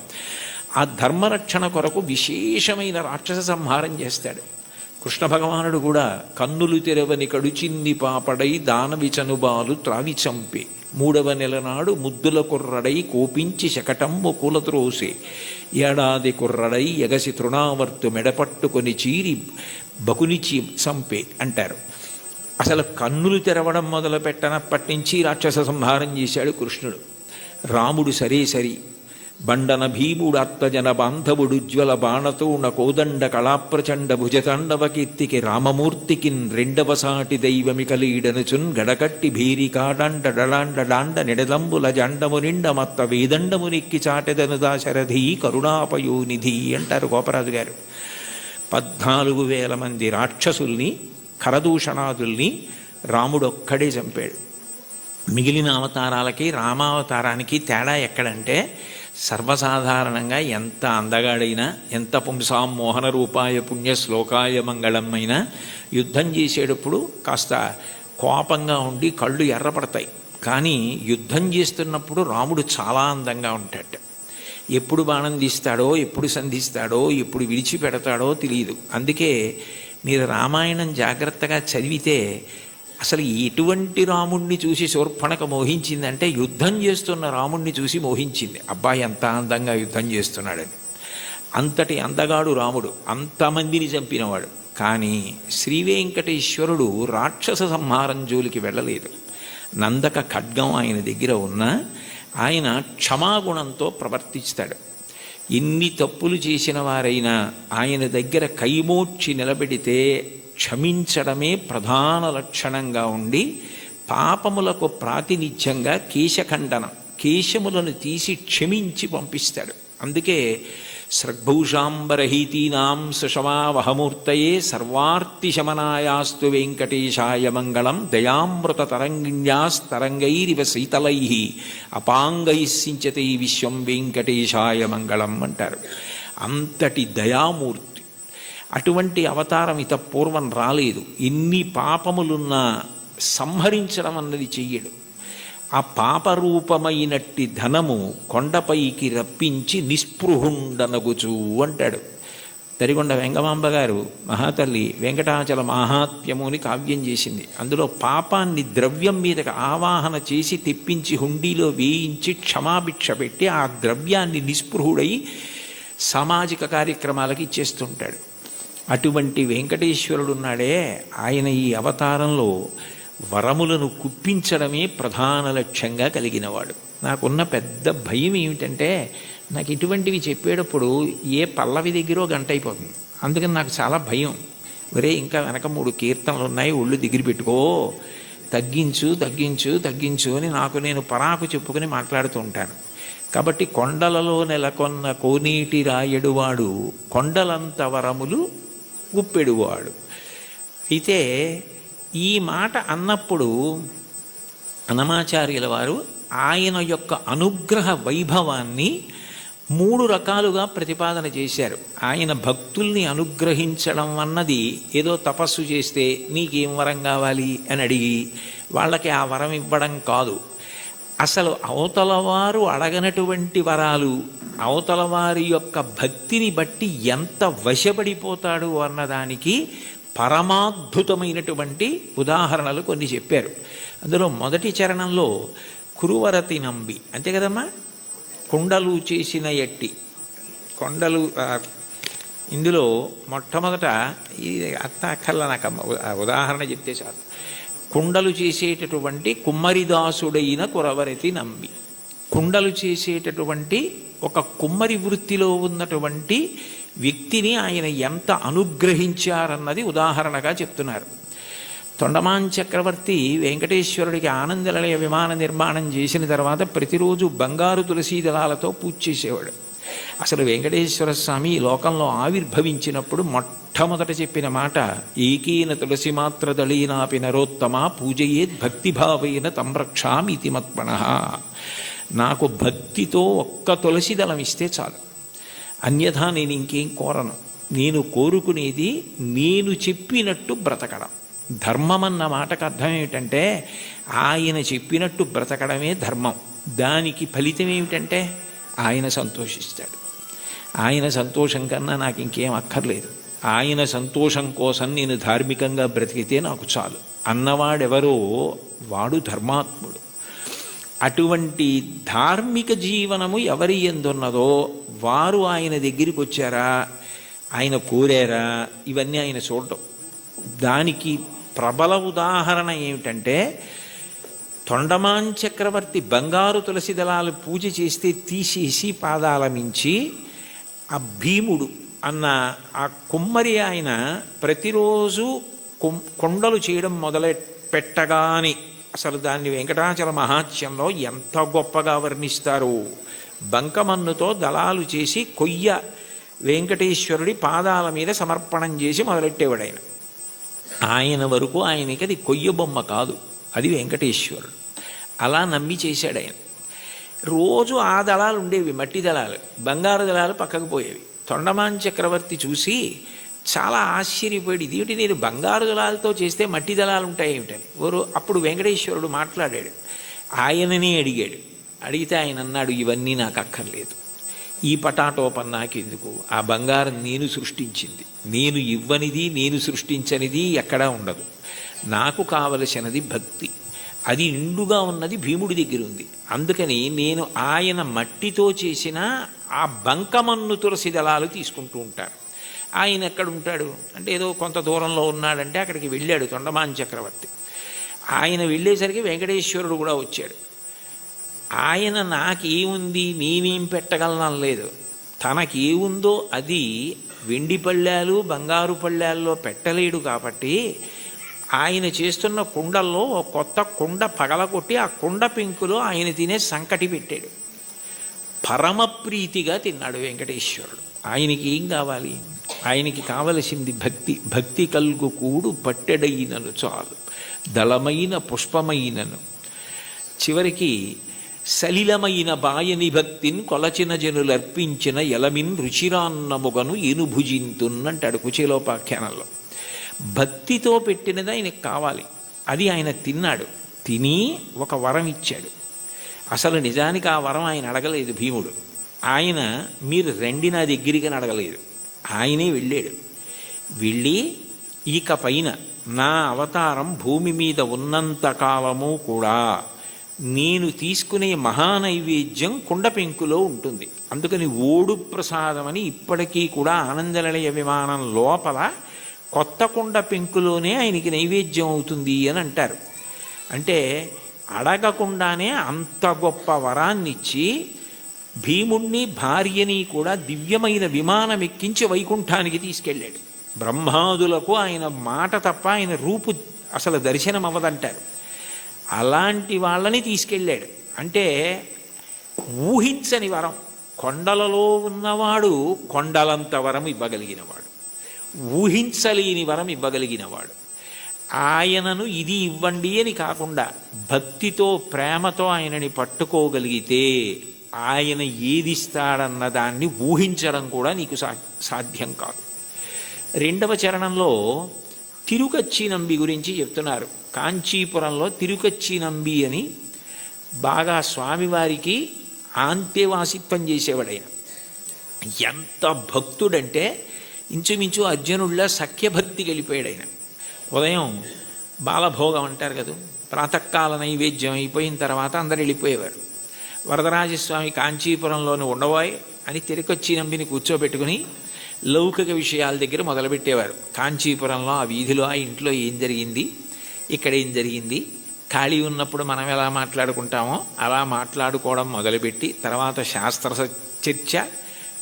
ఆ ధర్మరక్షణ కొరకు విశేషమైన రాక్షస సంహారం చేస్తాడు. కృష్ణ భగవానుడు కూడా కన్నులు తెరవని కడుచిన్ని పాపడై దానవి చనుబాలు త్రావి చంపే 3వ నెల నాడు ముద్దుల కుర్రడై కోపించి శకటమ్ము కూలత్రోసే ఏడాది కుర్రడై ఎగసి తృణావర్తు మెడపట్టుకొని చీరి బకునిచి చంపే అంటారు. అసలు కన్నులు తెరవడం మొదలు పెట్టనప్పటి నుంచి రాక్షస సంహారం చేశాడు కృష్ణుడు. రాముడు సరే సరి బండన భీముడాత్మజన బాంధవుడుజ్వల బాణతోణ కోదండ కళాప్రచండ భుజతాండవ కీర్తికి రామమూర్తికిన్ 2వ సాటి దైవమికలీడనుచున్ గడకట్టి భీరికాడాండ డడాండ డాండ నిడదంబుల జండము నిండ మత్త వేదండమునిక్కి చాటెదను దాశరథి కరుణాపయోనిధి అంటారు గోపరాజు గారు. 14,000 మంది రాక్షసుల్ని కరదూషణాదుల్ని రాముడొక్కడే చంపాడు. మిగిలిన అవతారాలకి రామావతారానికి తేడా ఎక్కడంటే సర్వసాధారణంగా ఎంత అందగాడైనా ఎంత పుంసాం మోహన రూపాయ పుణ్య శ్లోకాయ మంగళం అయినా యుద్ధం చేసేటప్పుడు కాస్త కోపంగా ఉండి కళ్ళు ఎర్రపడతాయి. కానీ యుద్ధం చేస్తున్నప్పుడు రాముడు చాలా అందంగా ఉంటాడు. ఎప్పుడు బాణం తీస్తాడో ఎప్పుడు సంధిస్తాడో ఎప్పుడు విడిచిపెడతాడో తెలియదు. అందుకే మీరు రామాయణం జాగ్రత్తగా చదివితే అసలు ఎటువంటి రాముణ్ణి చూసి శూర్పణఖ మోహించిందంటే యుద్ధం చేస్తున్న రాముణ్ణి చూసి మోహించింది. అబ్బాయి ఎంత అందంగా యుద్ధం చేస్తున్నాడని. అంతటి అందగాడు రాముడు, అంతమందిని చంపినవాడు. కానీ శ్రీ వెంకటేశ్వరుడు రాక్షస సంహారం జోలికి వెళ్ళలేదు. నందక ఖడ్గం ఆయన దగ్గర ఉన్నా ఆయన క్షమాగుణంతో ప్రవర్తిస్తాడు. ఎన్ని తప్పులు చేసిన వారైనా ఆయన దగ్గర కైమోడ్చి నిలబెడితే క్షమించడమే ప్రధాన లక్షణంగా ఉండి పాపములకు ప్రాతినిధ్యంగా కేశఖండనం, కేశములను తీసి క్షమించి పంపిస్తాడు. అందుకే సృగ్భూషాంబరహీతీనాం సుషమావహమూర్తయే సర్వార్తిశమనాయాస్తు వెంకటేశాయ మంగళం దయామృత తరంగిణ్యాస్తరంగైరివ శీతలై అపాంగై సించతే విశ్వం వెంకటేశాయ మంగళం అంటారు. అంతటి దయామూర్తి. అటువంటి అవతారం ఇత పూర్వం రాలేదు. ఎన్ని పాపములున్నా సంహరించడం అన్నది చెయ్యడు. ఆ పాపరూపమైనట్టి ధనము కొండపైకి రప్పించి నిస్పృహుండనగుచు అంటాడు. తరిగొండ వెంగమాంబ గారు మహాతల్లి వెంకటాచల మాహాత్మ్యముని కావ్యం చేసింది. అందులో పాపాన్ని ద్రవ్యం మీదకి ఆవాహన చేసి తెప్పించి హుండీలో వేయించి క్షమాభిక్ష పెట్టి ఆ ద్రవ్యాన్ని నిస్పృహుడై సామాజిక కార్యక్రమాలకి ఇచ్చేస్తుంటాడు. అటువంటి వెంకటేశ్వరుడున్నాడే, ఆయన ఈ అవతారంలో వరములను కుప్పించడమే ప్రధాన లక్ష్యంగా కలిగినవాడు. నాకున్న పెద్ద భయం ఏమిటంటే నాకు ఇటువంటివి చెప్పేటప్పుడు ఏ పల్లవి దగ్గరో గంట అయిపోతుంది. అందుకని నాకు చాలా భయం. ఒరే ఇంకా వెనక 3 కీర్తనలు ఉన్నాయి, ఒళ్ళు దగ్గర పెట్టుకో, తగ్గించు తగ్గించు తగ్గించు అని నాకు నేను పరాకు చెప్పుకొని మాట్లాడుతూ ఉంటాను. కాబట్టి కొండలలో నెలకొన్న కోనీటి రాయడువాడు కొండలంత వరములు గుప్పెడువాడు. అయితే ఈ మాట అన్నప్పుడు అన్నమాచార్యుల వారు ఆయన యొక్క అనుగ్రహ వైభవాన్ని 3 రకాలుగా ప్రతిపాదన చేశారు. ఆయన భక్తుల్ని అనుగ్రహించడం అన్నది ఏదో తపస్సు చేస్తే నీకేం వరం కావాలి అని అడిగి వాళ్ళకి ఆ వరం ఇవ్వడం కాదు. అసలు అవతల వారు అడగనటువంటి వరాలు అవతల వారి యొక్క భక్తిని బట్టి ఎంత వశపడిపోతాడు అన్నదానికి పరమాద్భుతమైనటువంటి ఉదాహరణలు కొన్ని చెప్పారు. అందులో మొదటి చరణంలో కురువరతి నంబి, అంతే కదమ్మా, కుండలు చేసిన ఎట్టి కొండలు. ఇందులో మొట్టమొదట ఇది అక్కర్ల నాకమ్మ ఉదాహరణ చెప్తే చాలు. కుండలు చేసేటటువంటి కుమ్మరిదాసుడైన కురవరతి నంబి. కుండలు చేసేటటువంటి ఒక కుమ్మరి వృత్తిలో ఉన్నటువంటి వ్యక్తిని ఆయన ఎంత అనుగ్రహించారన్నది ఉదాహరణగా చెప్తున్నారు. తొండమాన్ చక్రవర్తి వెంకటేశ్వరుడికి ఆనందనిలయ విమాన నిర్మాణం చేసిన తర్వాత ప్రతిరోజు బంగారు తులసీ దళాలతో పూజ చేసేవాడు. అసలు వెంకటేశ్వర స్వామి ఈ లోకంలో ఆవిర్భవించినప్పుడు మొట్టమొదట చెప్పిన మాట, ఏకీన తులసి మాత్ర దళీనాపి నరోత్తమ పూజయేద్ భక్తిభావైన తంరక్షామితి మత్పణః. నాకు భక్తితో ఒక్క తులసి దళం ఇస్తే చాలు, అన్యథా నేను ఇంకేం కోరను. నేను కోరుకునేది నేను చెప్పినట్టు బ్రతకడం. ధర్మం అన్న మాటకు అర్థం ఏమిటంటే ఆయన చెప్పినట్టు బ్రతకడమే ధర్మం. దానికి ఫలితం ఏమిటంటే ఆయన సంతోషిస్తాడు. ఆయన సంతోషం కన్నా నాకు ఇంకేం అక్కర్లేదు. ఆయన సంతోషం కోసం నేను ధార్మికంగా బ్రతికితే నాకు చాలు అన్నవాడెవరో వాడు ధర్మాత్ముడు. అటువంటి ధార్మిక జీవనము ఎవరి ఎందున్నదో వారు ఆయన దగ్గరికి వచ్చారా, ఆయన కోరారా, ఇవన్నీ ఆయన చూడటం. దానికి ప్రబల ఉదాహరణ ఏమిటంటే తొండమాన్ చక్రవర్తి బంగారు తులసి దళాలు పూజ చేస్తే తీసేసి పాదాల మించి ఆ భీముడు అన్న ఆ కుమ్మరి ఆయన ప్రతిరోజు కొండలు చేయడం మొదలు పెట్టగానే అసలు దాన్ని వెంకటాచల మహాత్యంలో ఎంత గొప్పగా వర్ణిస్తారు. బంకమన్నుతో దళాలు చేసి కొయ్య వెంకటేశ్వరుడి పాదాల మీద సమర్పణం చేసి మొదలెట్టేవాడు ఆయన. ఆయన వరకు ఆయనకి అది కొయ్య బొమ్మ కాదు, అది వెంకటేశ్వరుడు. అలా నమ్మి చేశాడు ఆయన. రోజు ఆ దళాలు ఉండేవి, మట్టి దళాలు. బంగారు దళాలు పక్కకు పోయేవి. తొండమాన్ చక్రవర్తి చూసి చాలా ఆశ్చర్యపోయాడు, ఇదేమిటి నేను బంగారు దళాలతో చేస్తే మట్టి దళాలు ఉంటాయి ఏమిటని. అప్పుడు వెంకటేశ్వరుడు మాట్లాడాడు, ఆయననే అడిగాడు. అడిగితే ఆయన అన్నాడు, ఇవన్నీ నాకు అక్కర్లేదు, ఈ పటాటోపం నాకెందుకు, ఆ బంగారం నేను సృష్టించింది, నేను ఇవ్వనిది నేను సృష్టించనిది ఎక్కడా ఉండదు. నాకు కావలసినది భక్తి, అది నిండుగా ఉన్నది భీముడి దగ్గర ఉంది. అందుకని నేను ఆయన మట్టితో చేసిన ఆ బంకమన్ను తులసి దళాలు తీసుకుంటూ ఉంటాను. ఆయన ఎక్కడ ఉంటాడు అంటే ఏదో కొంత దూరంలో ఉన్నాడంటే అక్కడికి వెళ్ళాడు తొండమాన్ చక్రవర్తి. ఆయన వెళ్ళేసరికి వెంకటేశ్వరుడు కూడా వచ్చాడు. ఆయన నాకేముంది నేనేం పెట్టగలను లేదు, తనకేముందో అది వెండి పళ్ళాలు బంగారు పళ్ళాల్లో పెట్టలేడు. కాబట్టి ఆయన చేస్తున్న కుండల్లో కొత్త కుండ పగలగొట్టి ఆ కుండ పెంకులో ఆయన తినే సంకటి పెట్టాడు. పరమప్రీతిగా తిన్నాడు వెంకటేశ్వరుడు. ఆయనకి ఏం కావాలి? ఆయనకి కావలసింది భక్తి. భక్తి కల్గు కూడు పట్టెడైనను చాలు, దళమైన పుష్పమైనను. చివరికి సలిలమైన బాయని భక్తిని కొలచిన జనులర్పించిన ఎలమిన్ రుచిరాన్నముగను ఏనుభుజింతున్నంటాడు కుచేలోపాఖ్యానంలో. భక్తితో పెట్టినది ఆయనకు కావాలి, అది ఆయన తిన్నాడు. తిని ఒక వరం ఇచ్చాడు. అసలు నిజానికి ఆ వరం ఆయన అడగలేదు భీముడు. ఆయన మీరు రండి నా దగ్గరికి అడగలేదు, ఆయనే వెళ్ళాడు. వెళ్ళి ఇక పైన నా అవతారం భూమి మీద ఉన్నంత కాలము కూడా నేను తీసుకునే మహానైవేద్యం కుండ పెంకులో ఉంటుంది. అందుకని ఓడు ప్రసాదం అని ఇప్పటికీ కూడా ఆనందనిలయ విమానం లోపల కొత్త కుండ పెంకులోనే ఆయనకి నైవేద్యం అవుతుంది అని అంటారు. అంటే అడగకుండానే అంత గొప్ప వరాన్నిచ్చి భీముణ్ణి భార్యని కూడా దివ్యమైన విమానం ఎక్కించి వైకుంఠానికి తీసుకెళ్ళాడు. బ్రహ్మాదులకు ఆయన మాట తప్ప ఆయన రూపు అసలు దర్శనం అవ్వదంటారు. అలాంటి వాళ్ళని తీసుకెళ్ళాడు. అంటే ఊహించని వరం. కొండలలో ఉన్నవాడు కొండలంత వరం ఇవ్వగలిగినవాడు, ఊహించలేని వరం ఇవ్వగలిగినవాడు. ఆయనను ఇది ఇవ్వండి అని కాకుండా భక్తితో ప్రేమతో ఆయనని పట్టుకోగలిగితే ఆయన ఏదిస్తాడన్న దాన్ని ఊహించడం కూడా నీకు సాధ్యం కాదు. రెండవ చరణంలో తిరుకచ్చినంబి గురించి చెప్తున్నారు. కాంచీపురంలో తిరుకచ్చినంబి అని బాగా స్వామివారికి ఆంతేవాసిత్వం చేసేవాడైన. ఎంత భక్తుడంటే ఇంచుమించు అర్జునుడిలా సఖ్యభక్తి గెలిపోయాడు ఆయన. ఉదయం బాలభోగం అంటారు కదా, ప్రాతకాల నైవేద్యం అయిపోయిన తర్వాత అందరు వెళ్ళిపోయేవారు. వరదరాజస్వామి కాంచీపురంలోని ఉండబోయ్ అని తిరుకొచ్చినంబిని కూర్చోబెట్టుకుని లౌకిక విషయాల దగ్గర మొదలుపెట్టేవారు. కాంచీపురంలో ఆ వీధిలో ఆ ఇంట్లో ఏం జరిగింది, ఇక్కడ ఏం జరిగింది, ఖాళీ ఉన్నప్పుడు మనం ఎలా మాట్లాడుకుంటామో అలా మాట్లాడుకోవడం మొదలుపెట్టి తర్వాత శాస్త్ర చర్చ,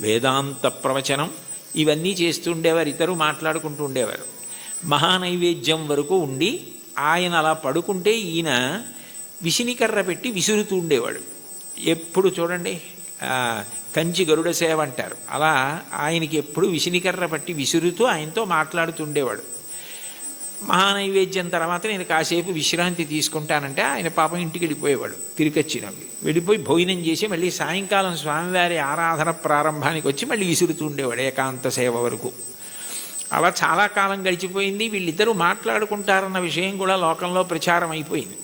వేదాంత ప్రవచనం ఇవన్నీ చేస్తూ ఉండేవారు. ఇద్దరు మాట్లాడుకుంటూ ఉండేవారు. మహానైవేద్యం వరకు ఉండి ఆయన అలా పడుకుంటే ఈయన విసినికర్ర పెట్టి విసురుతూ ఉండేవాడు. ఎప్పుడు చూడండి కంచి గరుడ సేవ అంటారు, అలా ఆయనకి ఎప్పుడు విసినికర్ర పట్టి విసురుతూ ఆయనతో మాట్లాడుతుండేవాడు. మహానైవేద్యం తర్వాత నేను కాసేపు విశ్రాంతి తీసుకుంటానంటే ఆయన పాపం ఇంటికి వెళ్ళిపోయేవాడు. తిరిగొచ్చినవి వెళ్ళిపోయి భోజనం చేసి మళ్ళీ సాయంకాలం స్వామివారి ఆరాధన ప్రారంభానికి వచ్చి మళ్ళీ విసురుతూ ఉండేవాడు ఏకాంత సేవ వరకు. అలా చాలా కాలం గడిచిపోయింది. వీళ్ళిద్దరూ మాట్లాడుకుంటారన్న విషయం కూడా లోకంలో ప్రచారం అయిపోయింది.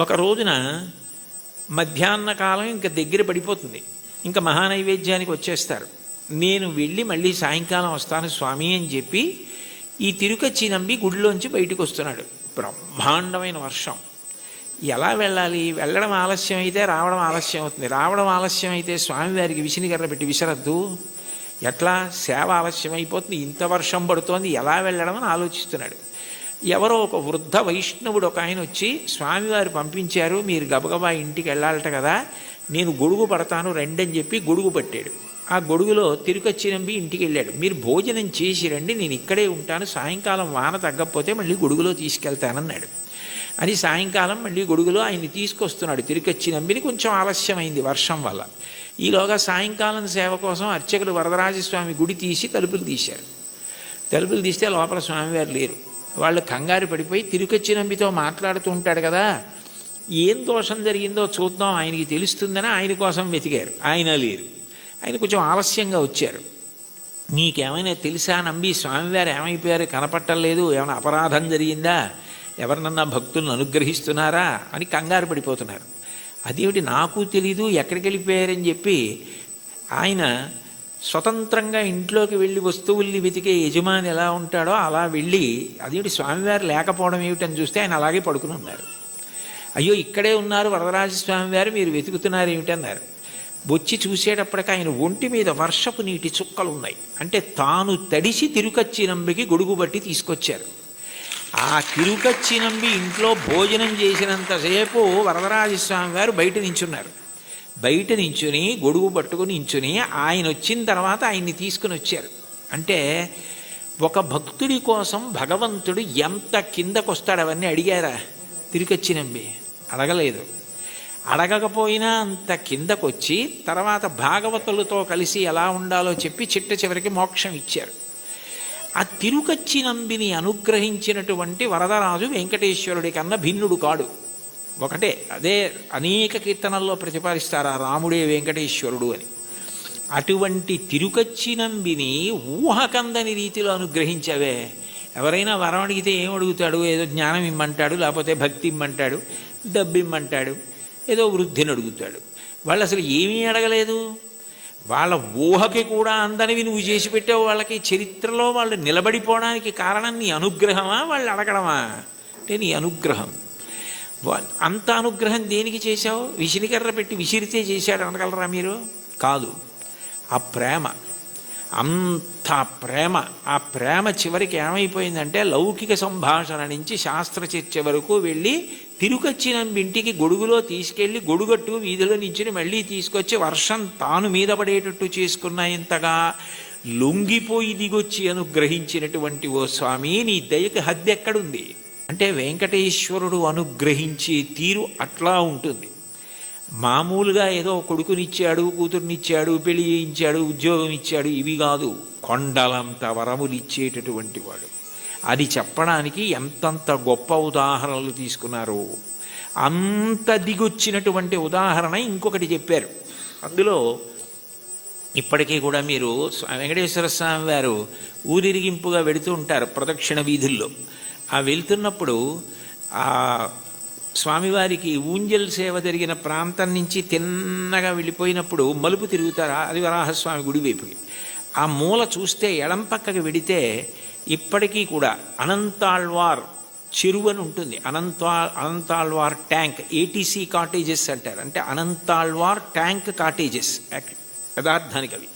ఒక రోజున మధ్యాహ్న కాలం ఇంకా దగ్గర పడిపోతుంది, ఇంకా మహానైవేద్యానికి వచ్చేస్తారు. నేను వెళ్ళి మళ్ళీ సాయంకాలం వస్తాను స్వామి అని చెప్పి ఈ తిరుకచ్చి నంబి గుడిలోంచి బయటకు వస్తున్నాడు. బ్రహ్మాండమైన వర్షం. ఎలా వెళ్ళాలి? వెళ్ళడం ఆలస్యం అయితే రావడం ఆలస్యం అవుతుంది. రావడం ఆలస్యం అయితే స్వామివారికి విసినిగర్ర పెట్టి విసరద్దు, ఎట్లా సేవ ఆలస్యం అయిపోతుంది, ఇంత వర్షం పడుతోంది, ఎలా వెళ్ళడం అని ఆలోచిస్తున్నాడు. ఎవరో ఒక వృద్ధ వైష్ణవుడు ఒక ఆయన వచ్చి, స్వామివారు పంపించారు, మీరు గబగబా ఇంటికి వెళ్ళాలట కదా, నేను గొడుగు పడతాను రెండని చెప్పి గొడుగు పట్టాడు. ఆ గొడుగులో తిరుకచ్చి నంబి ఇంటికి వెళ్ళాడు. మీరు భోజనం చేసి రండి, నేను ఇక్కడే ఉంటాను, సాయంకాలం వాన తగ్గకపోతే మళ్ళీ గొడుగులో తీసుకెళ్తానన్నాడు. అని సాయంకాలం మళ్ళీ గొడుగులో ఆయన్ని తీసుకొస్తున్నాడు తిరుకచ్చి నంబిని. కొంచెం ఆలస్యమైంది వర్షం వల్ల. ఈలోగా సాయంకాలం సేవ కోసం అర్చకులు వరదరాజస్వామి గుడి తీసి తలుపులు తీశారు. తలుపులు తీస్తే లోపల స్వామివారు లేరు. వాళ్ళు కంగారు పడిపోయి తిరుకచ్చి నంబితో మాట్లాడుతూ ఉంటాడు కదా, ఏం దోషం జరిగిందో చూద్దాం ఆయనకి తెలుస్తుందని ఆయన కోసం వెతికారు. ఆయన లేరు. ఆయన కొంచెం ఆలస్యంగా వచ్చారు. నీకేమైనా తెలుసా నంబి, స్వామివారు ఏమైపోయారు, కనపట్టలేదు, ఏమైనా అపరాధం జరిగిందా, ఎవరినన్నా భక్తులను అనుగ్రహిస్తున్నారా అని కంగారు పడిపోతున్నారు. అదేమిటి నాకు తెలీదు, ఎక్కడికి వెళ్ళిపోయారని చెప్పి ఆయన స్వతంత్రంగా ఇంట్లోకి వెళ్ళి వస్తువుల్ని వెతికే యజమాని ఎలా ఉంటాడో అలా వెళ్ళి, అదేమిటి స్వామివారు లేకపోవడం ఏమిటని చూస్తే ఆయన అలాగే పడుకుని ఉన్నారు. అయ్యో ఇక్కడే ఉన్నారు వరదరాజస్వామివారు, మీరు వెతుకుతున్నారు ఏమిటన్నారు. వచ్చి చూసేటప్పటికి ఆయన ఒంటి మీద వర్షపు నీటి చుక్కలు ఉన్నాయి. అంటే తాను తడిసి తిరుకచ్చి నంబికి గొడుగు బట్టి తీసుకొచ్చారు. ఆ తిరుకచ్చి నంబి ఇంట్లో భోజనం చేసినంతసేపు వరదరాజస్వామి వారు బయట నించున్నారు. బయట నించుని గొడుగు పట్టుకుని నించుని ఆయన వచ్చిన తర్వాత ఆయన్ని తీసుకుని వచ్చారు. అంటే ఒక భక్తుడి కోసం భగవంతుడు ఎంత కిందకొస్తాడు అవన్నీ అడిగారా తిరుకచ్చి నంబి? అడగలేదు. అడగకపోయినా అంత కిందకొచ్చి తర్వాత భాగవతులతో కలిసి ఎలా ఉండాలో చెప్పి చిట్ట చివరికి మోక్షం ఇచ్చారు. ఆ తిరుకచ్చి నంబిని అనుగ్రహించినటువంటి వరదరాజు వెంకటేశ్వరుడి కన్నా భిన్నుడు కాడు. ఒకటే, అదే అనేక కీర్తనల్లో ప్రతిపాదిస్తారు ఆ రాముడే వెంకటేశ్వరుడు అని. అటువంటి తిరుకచ్చి నంబిని ఊహకందని రీతిలో అనుగ్రహించవే. ఎవరైనా వరం అడిగితే ఏం అడుగుతాడు? ఏదో జ్ఞానం ఇమ్మంటాడు, లేకపోతే భక్తి ఇమ్మంటాడు, డబ్బు ఇమ్మంటాడు, ఏదో వృద్ధిని అడుగుతాడు. వాళ్ళు అసలు ఏమీ అడగలేదు. వాళ్ళ ఊహకి కూడా అందనివి నువ్వు చేసి పెట్టావు. వాళ్ళకి చరిత్రలో వాళ్ళు నిలబడిపోవడానికి కారణం నీ అనుగ్రహమా, వాళ్ళు అడగడమా? అంటే నీ అనుగ్రహం. అంత అనుగ్రహం దేనికి చేశావు? విసినికర్ర పెట్టి విసిరితే చేశాడు అనగలరా మీరు? కాదు. ఆ ప్రేమ, అంత ప్రేమ. ఆ ప్రేమ చివరికి ఏమైపోయిందంటే లౌకిక సంభాషణ నుంచి శాస్త్ర చర్చ వరకు వెళ్ళి తిరుకచ్చి నంబి ఇంటికి గొడుగులో తీసుకెళ్ళి గొడుగట్టు వీధిలో నుంచి మళ్ళీ తీసుకొచ్చి వర్షం తాను మీద పడేటట్టు చేసుకున్న ఇంతగా లొంగిపోయి దిగొచ్చి అనుగ్రహించినటువంటి ఓ స్వామి, నీ దయకి హద్దు ఎక్కడుంది? అంటే వెంకటేశ్వరుడు అనుగ్రహించే తీరు అట్లా ఉంటుంది. మామూలుగా ఏదో కొడుకునిచ్చాడు, కూతుర్నిచ్చాడు, పెళ్లి చేయించాడు, ఉద్యోగం ఇచ్చాడు, ఇవి కాదు. కొండలంత వరములు ఇచ్చేటటువంటి వాడు. అది చెప్పడానికి ఎంతంత గొప్ప ఉదాహరణలు తీసుకున్నారు. అంత దిగొచ్చినటువంటి ఉదాహరణ ఇంకొకటి చెప్పారు. అందులో ఇప్పటికీ కూడా మీరు వెంకటేశ్వర స్వామి వారు ఊరిరిగింపుగా వెడుతూ ఉంటారు ప్రదక్షిణ వీధుల్లో. ఆ వెళ్తున్నప్పుడు ఆ స్వామివారికి ఊంజల్ సేవ జరిగిన ప్రాంతం నుంచి తిన్నగా వెళ్ళిపోయినప్పుడు మలుపు తిరుగుతారు. అది వరాహస్వామి గుడి వైపుకి. ఆ మూల చూస్తే ఎడం పక్కకి వెడితే ఇప్పటికీ కూడా అనంతాళ్వార్ చెరువు అని ఉంటుంది. అనంతాళ్వార్ ట్యాంక్, ఏటీసీ కాటేజెస్ అంటారు. అంటే అనంతాళ్వార్ ట్యాంక్ కాటేజెస్ యథార్థానికి అవి.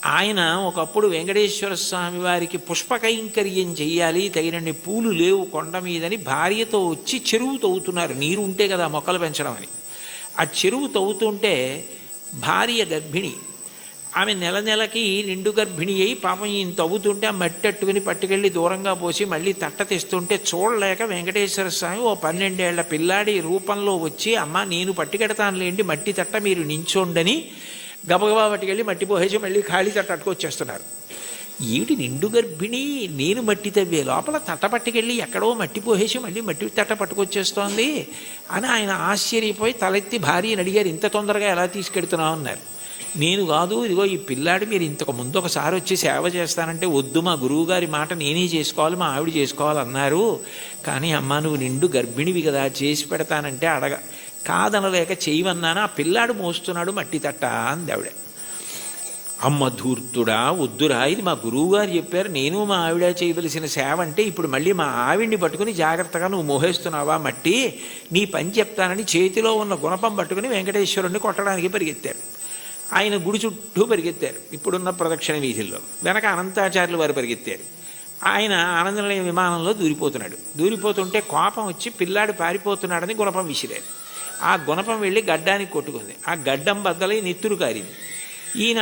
ఆయన ఒకప్పుడు వెంకటేశ్వర స్వామి వారికి పుష్పకైంకర్యం చెయ్యాలి, తగినన్ని పూలు లేవు కొండ మీదని భార్యతో వచ్చి చెరువు తవ్వుతున్నారు. నీరు ఉంటే కదా మొక్కలు పెంచడం అని. ఆ చెరువు తవ్వుతుంటే భార్య గర్భిణి. ఆమె నెల నెలకి నిండు గర్భిణి అయి పాపం ఈయన తవ్వుతుంటే ఆ మట్టి అట్టుకుని పట్టుకెళ్ళి దూరంగా పోసి మళ్ళీ తట్ట తెస్తుంటే చూడలేక వెంకటేశ్వర స్వామి ఓ 12 ఏళ్ల పిల్లాడి రూపంలో వచ్చి, అమ్మ నేను పట్టుకెడతానులేండి మట్టి తట్ట మీరు నించోండని గబగబా పట్టుకెళ్ళి మట్టి పోసేసి మళ్ళీ ఖాళీ తట్ట అట్టుకొచ్చేస్తున్నారు. ఏమిటి నిండు గర్భిణి, నేను మట్టి తవ్వే లోపల తట్ట పట్టుకెళ్ళి ఎక్కడో మట్టి పోసేసి మళ్ళీ మట్టి తట్ట పట్టుకొచ్చేస్తోంది అని ఆయన ఆశ్చర్యపోయి తలెత్తి భార్యని అడిగారు, ఇంత తొందరగా ఎలా తీసుకెడుతున్నావు అన్నారు. నేను కాదు, ఇదిగో ఈ పిల్లాడు మీరు ఇంతకు ముందు ఒకసారి వచ్చి సేవ చేస్తానంటే వద్దు, మా గురువుగారి మాట నేనే చేసుకోవాలి, మా ఆవిడ చేసుకోవాలన్నారు. కానీ అమ్మ నువ్వు నిండు గర్భిణివి కదా, చేసి పెడతానంటే కాదనలేక చేయమన్నాను, ఆ పిల్లాడు మోస్తున్నాడు మట్టి తట్ట అంది ఆవిడ. అమ్మ ధూర్తుడా, వద్దురా, ఇది మా గురువుగారు చెప్పారు, నేను మా ఆవిడ చేయవలసిన సేవ అంటే ఇప్పుడు మళ్ళీ మా ఆవిడ్ని పట్టుకుని జాగ్రత్తగా నువ్వు మోహేస్తున్నావా మట్టి, నీ పని చెప్తానని చేతిలో ఉన్న గుణపం పట్టుకుని వెంకటేశ్వరుణ్ణి కొట్టడానికి పరిగెత్తారు. ఆయన గుడి చుట్టూ పరిగెత్తారు, ఇప్పుడున్న ప్రదక్షిణ వీధుల్లో. వెనక అనంతాచార్యులు వారు పరిగెత్తారు. ఆయన ఆనందనిలయ విమానంలో దూరిపోతుంటే కోపం వచ్చి పిల్లాడు పారిపోతున్నాడని గుణపం విసిరారు. ఆ గుణపం వెళ్ళి గడ్డానికి కొట్టుకుంది. ఆ గడ్డం బద్దలై నెత్తురు కారింది. ఈయన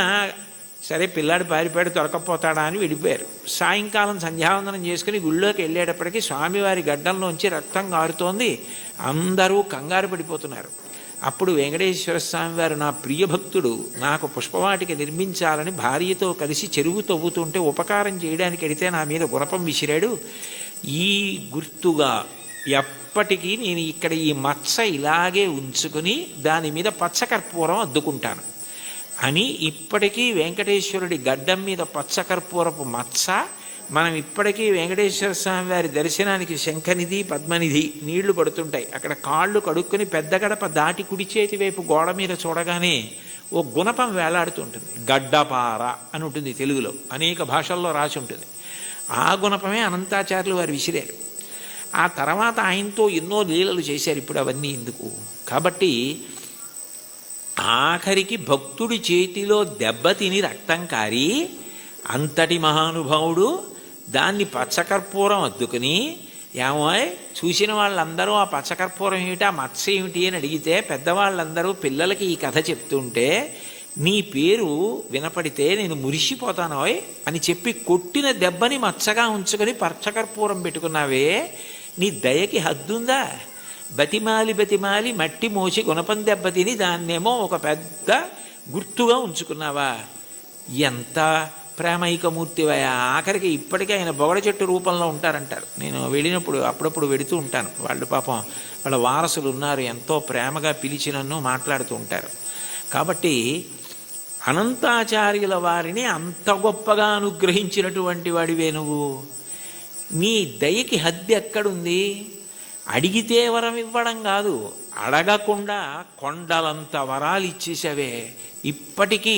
సరే పిల్లాడు పారిపోయాడు, దొరకపోతాడా అని వెళ్ళిపోయారు. సాయంకాలం సంధ్యావందనం చేసుకుని గుళ్ళోకి వెళ్ళేటప్పటికీ స్వామివారి గడ్డంలోంచి రక్తం కారుతోంది. అందరూ కంగారు పడిపోతున్నారు. అప్పుడు వెంకటేశ్వర స్వామి వారు, నా ప్రియభక్తుడు నాకు పుష్పవాటిక నిర్మించాలని భార్యతో కలిసి చెరువు తవ్వుతుంటే ఉపకారం చేయడానికి వెడితే నా మీద గుణపం విసిరాడు. ఈ గుర్తుగా ఎప్పటికీ నేను ఇక్కడ ఈ మచ్చ ఇలాగే ఉంచుకుని దాని మీద పచ్చకర్పూరం అద్దుకుంటాను అని ఇప్పటికీ వెంకటేశ్వరుడి గడ్డం మీద పచ్చకర్పూరపు మచ్చ. మనం ఇప్పటికీ వెంకటేశ్వర స్వామి వారి దర్శనానికి శంఖనిధి పద్మనిధి నీళ్లు పడుతుంటాయి. అక్కడ కాళ్ళు కడుక్కొని పెద్ద గడప దాటి కుడి చేతి వైపు గోడ మీద చూడగానే ఓ గుణపం వేలాడుతుంటుంది. గడ్డపార అని ఉంటుంది తెలుగులో, అనేక భాషల్లో రాసి ఉంటుంది. ఆ గుణపమే అనంతాచార్యులు వారు విసిరారు. ఆ తర్వాత ఆయనతో ఎన్నో లీలలు చేశారు. ఇప్పుడు అవన్నీ ఎందుకు? కాబట్టి ఆఖరికి భక్తుడి చేతిలో దెబ్బతిని రక్తం కారి అంతటి మహానుభావుడు దాన్ని పచ్చకర్పూరం అద్దుకుని, ఏమో చూసిన వాళ్ళందరూ ఆ పచ్చకర్పూరం ఏమిటి, ఆ మత్స ఏమిటి అని అడిగితే పెద్దవాళ్ళందరూ పిల్లలకి ఈ కథ చెప్తుంటే, నీ పేరు వినపడితే నేను మురిసిపోతానోయ్ అని చెప్పి కొట్టిన దెబ్బని మచ్చగా ఉంచుకొని పచ్చకర్పూరం పెట్టుకున్నావే, నీ దయకి హద్దుందా? బతిమాలి మట్టి మోసి గుణపం దెబ్బ తిని దాన్నేమో ఒక పెద్ద గుర్తుగా ఉంచుకున్నావా? ఎంత ప్రేమైకమూర్తివయా! ఆఖరికి ఇప్పటికీ ఆయన బొగడ చెట్టు రూపంలో ఉంటారంటారు. నేను వెళ్ళినప్పుడు అప్పుడప్పుడు వెడుతూ ఉంటాను. వాళ్ళు పాపం వాళ్ళ వారసులు ఉన్నారు, ఎంతో ప్రేమగా పిలిచి నన్ను మాట్లాడుతూ ఉంటారు. కాబట్టి అనంతాచార్యుల వారిని అంత గొప్పగా అనుగ్రహించినటువంటి వాడివే నువ్వు. నీ దయకి హద్దు ఎక్కడుంది? అడిగితే వరం ఇవ్వడం కాదు, అడగకుండా కొండలంత వరాలు ఇచ్చేసావే. ఇప్పటికీ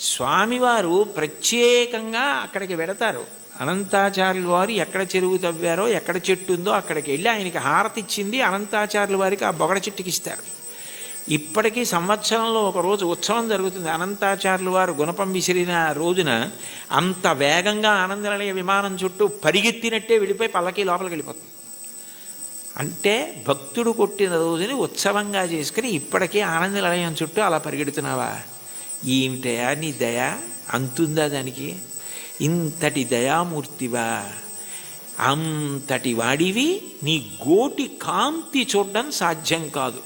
స్వామివారు ప్రత్యేకంగా అక్కడికి వెడతారు. అనంతాచార్యుల వారు ఎక్కడ చెరువు తవ్వారో, ఎక్కడ చెట్టు ఉందో అక్కడికి వెళ్ళి ఆయనకి హారతి ఇచ్చింది అనంతాచార్యుల వారికి ఆ బొగడ చెట్టుకి ఇస్తారు. ఇప్పటికీ సంవత్సరంలో ఒక రోజు ఉత్సవం జరుగుతుంది. అనంతాచార్యుల వారు గుణపం విసిరిన రోజున అంత వేగంగా ఆనందనిలయ విమానం చుట్టూ పరిగెత్తినట్టే వెళ్ళిపోయి పల్లకి లోపలికి వెళ్ళిపోతుంది. అంటే భక్తుడు కొట్టిన రోజుని ఉత్సవంగా చేసుకుని ఇప్పటికీ ఆనందనిలయం చుట్టూ అలా పరిగెడుతున్నావా? ఏమిటయా నీ దయ, అంతుందా దానికి? ఇంతటి దయామూర్తివా, అంతటి వాడివి, నీ గోటి కాంతి చూడడం సాధ్యం కాదు.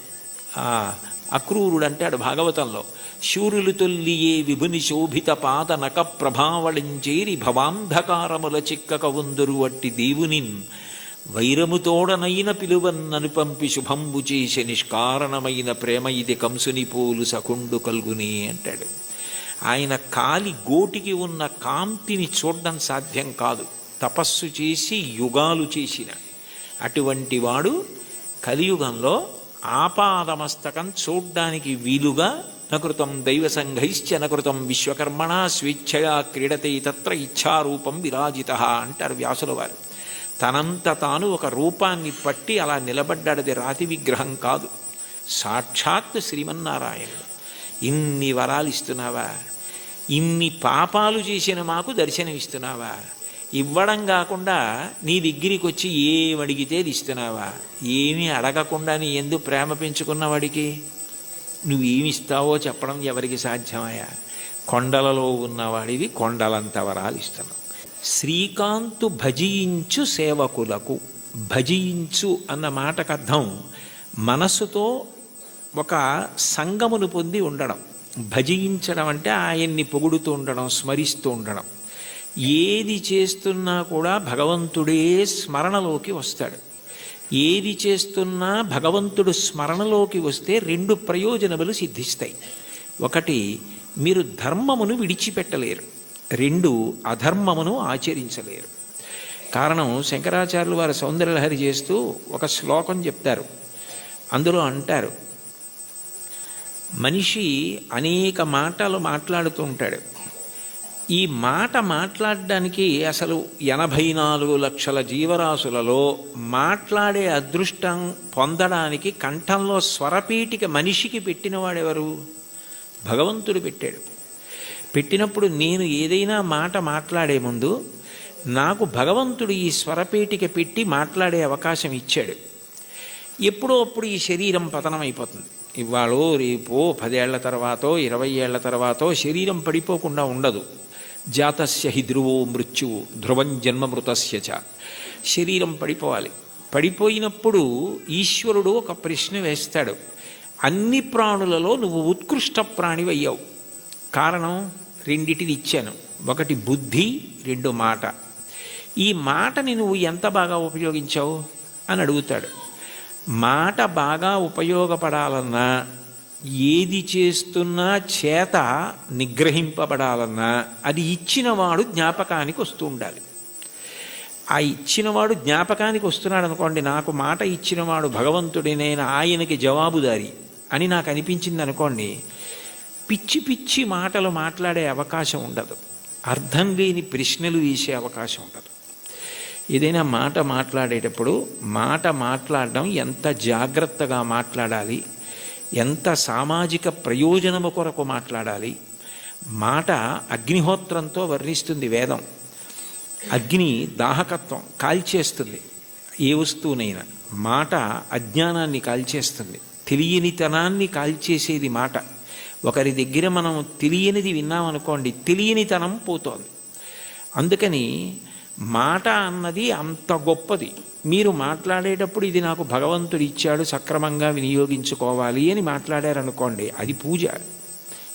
అక్రూరుడు అంటాడు భాగవతంలో, శూరులు తొల్లియే విభుని శోభిత పాద నక ప్రభావళించేరి భవాంధకారముల చిక్కక ఉందరు వట్టి దేవునిన్ వైరముతోడనైన పిలువన్నను పంపి శుభంబు చేసే నిష్కారణమైన ప్రేమ ఇది కంసుని పోలు సకుండు కల్గుని అంటాడు. ఆయన కాలి గోటికి ఉన్న కాంతిని చూడడం సాధ్యం కాదు. తపస్సు చేసి యుగాలు చేసిన అటువంటి వాడు కలియుగంలో ఆపాదమస్తకం చూడ్డానికి వీలుగా నకృతం దైవ సంఘైశ్చ నకృతం విశ్వకర్మణ స్వేచ్ఛయా క్రీడతే తత్ర ఇచ్ఛారూపం విరాజిత అంటారు వ్యాసుల వారు. తనంత తాను ఒక రూపాన్ని పట్టి అలా నిలబడ్డాడది రాతి విగ్రహం కాదు, సాక్షాత్ శ్రీమన్నారాయణుడు. ఇన్ని వరాలు ఇస్తున్నావా? ఇన్ని పాపాలు చేసిన మాకు దర్శనమిస్తున్నావా? ఇవ్వడం కాకుండా నీ దగ్గరికి వచ్చి ఏమడిగితే అది ఇస్తున్నావా? ఏమీ అడగకుండా నీ ఎందు ప్రేమ పెంచుకున్న వాడికి నువ్వేమిస్తావో చెప్పడం ఎవరికి సాధ్యమయ్యా? కొండలలో ఉన్నవాడివి కొండలంత వరాలు ఇస్తున్నావు. శ్రీకాంతు భజించు సేవకులకు. భజించు అన్న మాటకు అర్థం మనస్సుతో ఒక సంగమును పొంది ఉండడం. భజించడం అంటే ఆయన్ని పొగుడుతూ ఉండడం, స్మరిస్తూ ఉండడం. ఏది చేస్తున్నా కూడా భగవంతుడే స్మరణలోకి వస్తాడు. ఏది చేస్తున్నా భగవంతుడు స్మరణలోకి వస్తే 2 ప్రయోజనములు సిద్ధిస్తాయి. ఒకటి, మీరు ధర్మమును విడిచిపెట్టలేరు. 2, అధర్మమును ఆచరించలేరు. కారణం, శంకరాచార్యులు వారు సౌందర్యలహరి చేస్తూ ఒక శ్లోకం చెప్తారు. అందులో అంటారు, మనిషి అనేక మాటలు మాట్లాడుతూ ఉంటాడు. ఈ మాట మాట్లాడడానికి అసలు 84 లక్షల జీవరాశులలో మాట్లాడే అదృష్టం పొందడానికి కంఠంలో స్వరపీఠిక మనిషికి పెట్టినవాడెవరు? భగవంతుడు పెట్టాడు. పెట్టినప్పుడు నేను ఏదైనా మాట మాట్లాడే ముందు నాకు భగవంతుడు ఈ స్వరపేటిక పెట్టి మాట్లాడే అవకాశం ఇచ్చాడు. ఎప్పుడో అప్పుడు ఈ శరీరం పతనం అయిపోతుంది. ఇవాళో రేపో 10 ఏళ్ల తర్వాతో 20 ఏళ్ల తర్వాతో శరీరం పడిపోకుండా ఉండదు. జాతస్య హి ధ్రువో మృత్యువు ధ్రువం జన్మమృతస్య చ. శరీరం పడిపోవాలి. పడిపోయినప్పుడు ఈశ్వరుడు ఒక ప్రశ్న వేస్తాడు, అన్ని ప్రాణులలో నువ్వు ఉత్కృష్ట ప్రాణివయ్యావు. కారణం, 2 ఇచ్చాను. ఒకటి బుద్ధి, 2 మాట. ఈ మాటని నువ్వు ఎంత బాగా ఉపయోగించావు అని అడుగుతాడు. మాట బాగా ఉపయోగపడాలన్నా, ఏది చేస్తున్నా చేత నిగ్రహింపబడాలన్నా అది ఇచ్చినవాడు జ్ఞాపకానికి వస్తూ ఉండాలి. ఆ ఇచ్చినవాడు జ్ఞాపకానికి వస్తున్నాడు అనుకోండి, నాకు మాట ఇచ్చినవాడు భగవంతుడే, నేను ఆయనకి జవాబుదారి అని నాకు అనిపించింది అనుకోండి, పిచ్చి పిచ్చి మాటలు మాట్లాడే అవకాశం ఉండదు. అర్థం లేని ప్రశ్నలు వేసే అవకాశం ఉండదు. ఏదైనా మాట మాట్లాడేటప్పుడు మాట మాట్లాడడం ఎంత జాగ్రత్తగా మాట్లాడాలి, ఎంత సామాజిక ప్రయోజనము కొరకు మాట్లాడాలి. మాట అగ్నిహోత్రంతో వర్ణిస్తుంది వేదం. అగ్ని దాహకత్వం కాల్చేస్తుంది ఏ వస్తువునైనా. మాట అజ్ఞానాన్ని కాల్చేస్తుంది, తెలియనితనాన్ని కాల్చేసేది మాట. ఒకరి దగ్గర మనం తెలియనిది విన్నామనుకోండి, తెలియనితనం పోతోంది. అందుకని మాట అన్నది అంత గొప్పది. మీరు మాట్లాడేటప్పుడు ఇది నాకు భగవంతుడు ఇచ్చాడు, సక్రమంగా వినియోగించుకోవాలి అని మాట్లాడారనుకోండి, అది పూజ.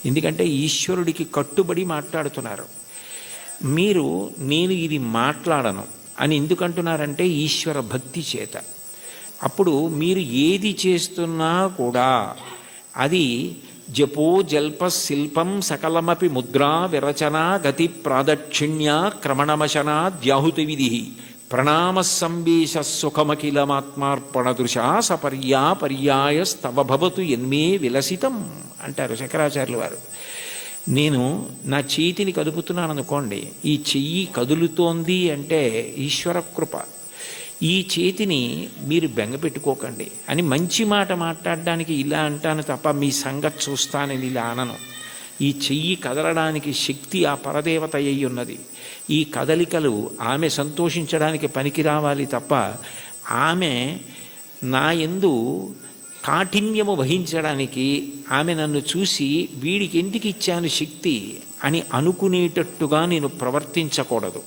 ఎందుకంటే ఈశ్వరుడికి కట్టుబడి మాట్లాడుతున్నారు. మీరు నేను ఇది మాట్లాడను అని ఎందుకంటున్నారంటే ఈశ్వర భక్తి చేత. అప్పుడు మీరు ఏది చేస్తున్నా కూడా అది జపో జల్ప శిల్పం సకలమపి ముద్రా విరచన గతి ప్రాదక్షిణ్య క్రమణమశన ద్యాహుతి విధి ప్రణామ సంవేశ సుఖమఖిలమాత్మార్పణదృశ సపర్యా పర్యాయస్తవ భవతు ఎన్మే విలసితం అంటారు శంకరాచార్యులు వారు. నేను నా చేతిని కదుపుతున్నాను అనుకోండి, ఈ చెయ్యి కదులుతోంది అంటే ఈశ్వర కృప. ఈ చేతిని మీరు బెంగపెట్టుకోకండి అని మంచి మాట మాట్లాడడానికి ఇలా అంటాను తప్ప మీ సంగతి చూస్తానని ఇలా అనను. ఈ చెయ్యి కదలడానికి శక్తి ఆ పరదేవత అయి ఉన్నది. ఈ కదలికలు ఆమె సంతోషించడానికి పనికి రావాలి తప్ప ఆమె నా యందు కాఠిన్యము వహించడానికి, ఆమె నన్ను చూసి వీడికి ఎందుకు ఇచ్చాను శక్తి అని అనుకునేటట్టుగా నేను ప్రవర్తించకూడదు.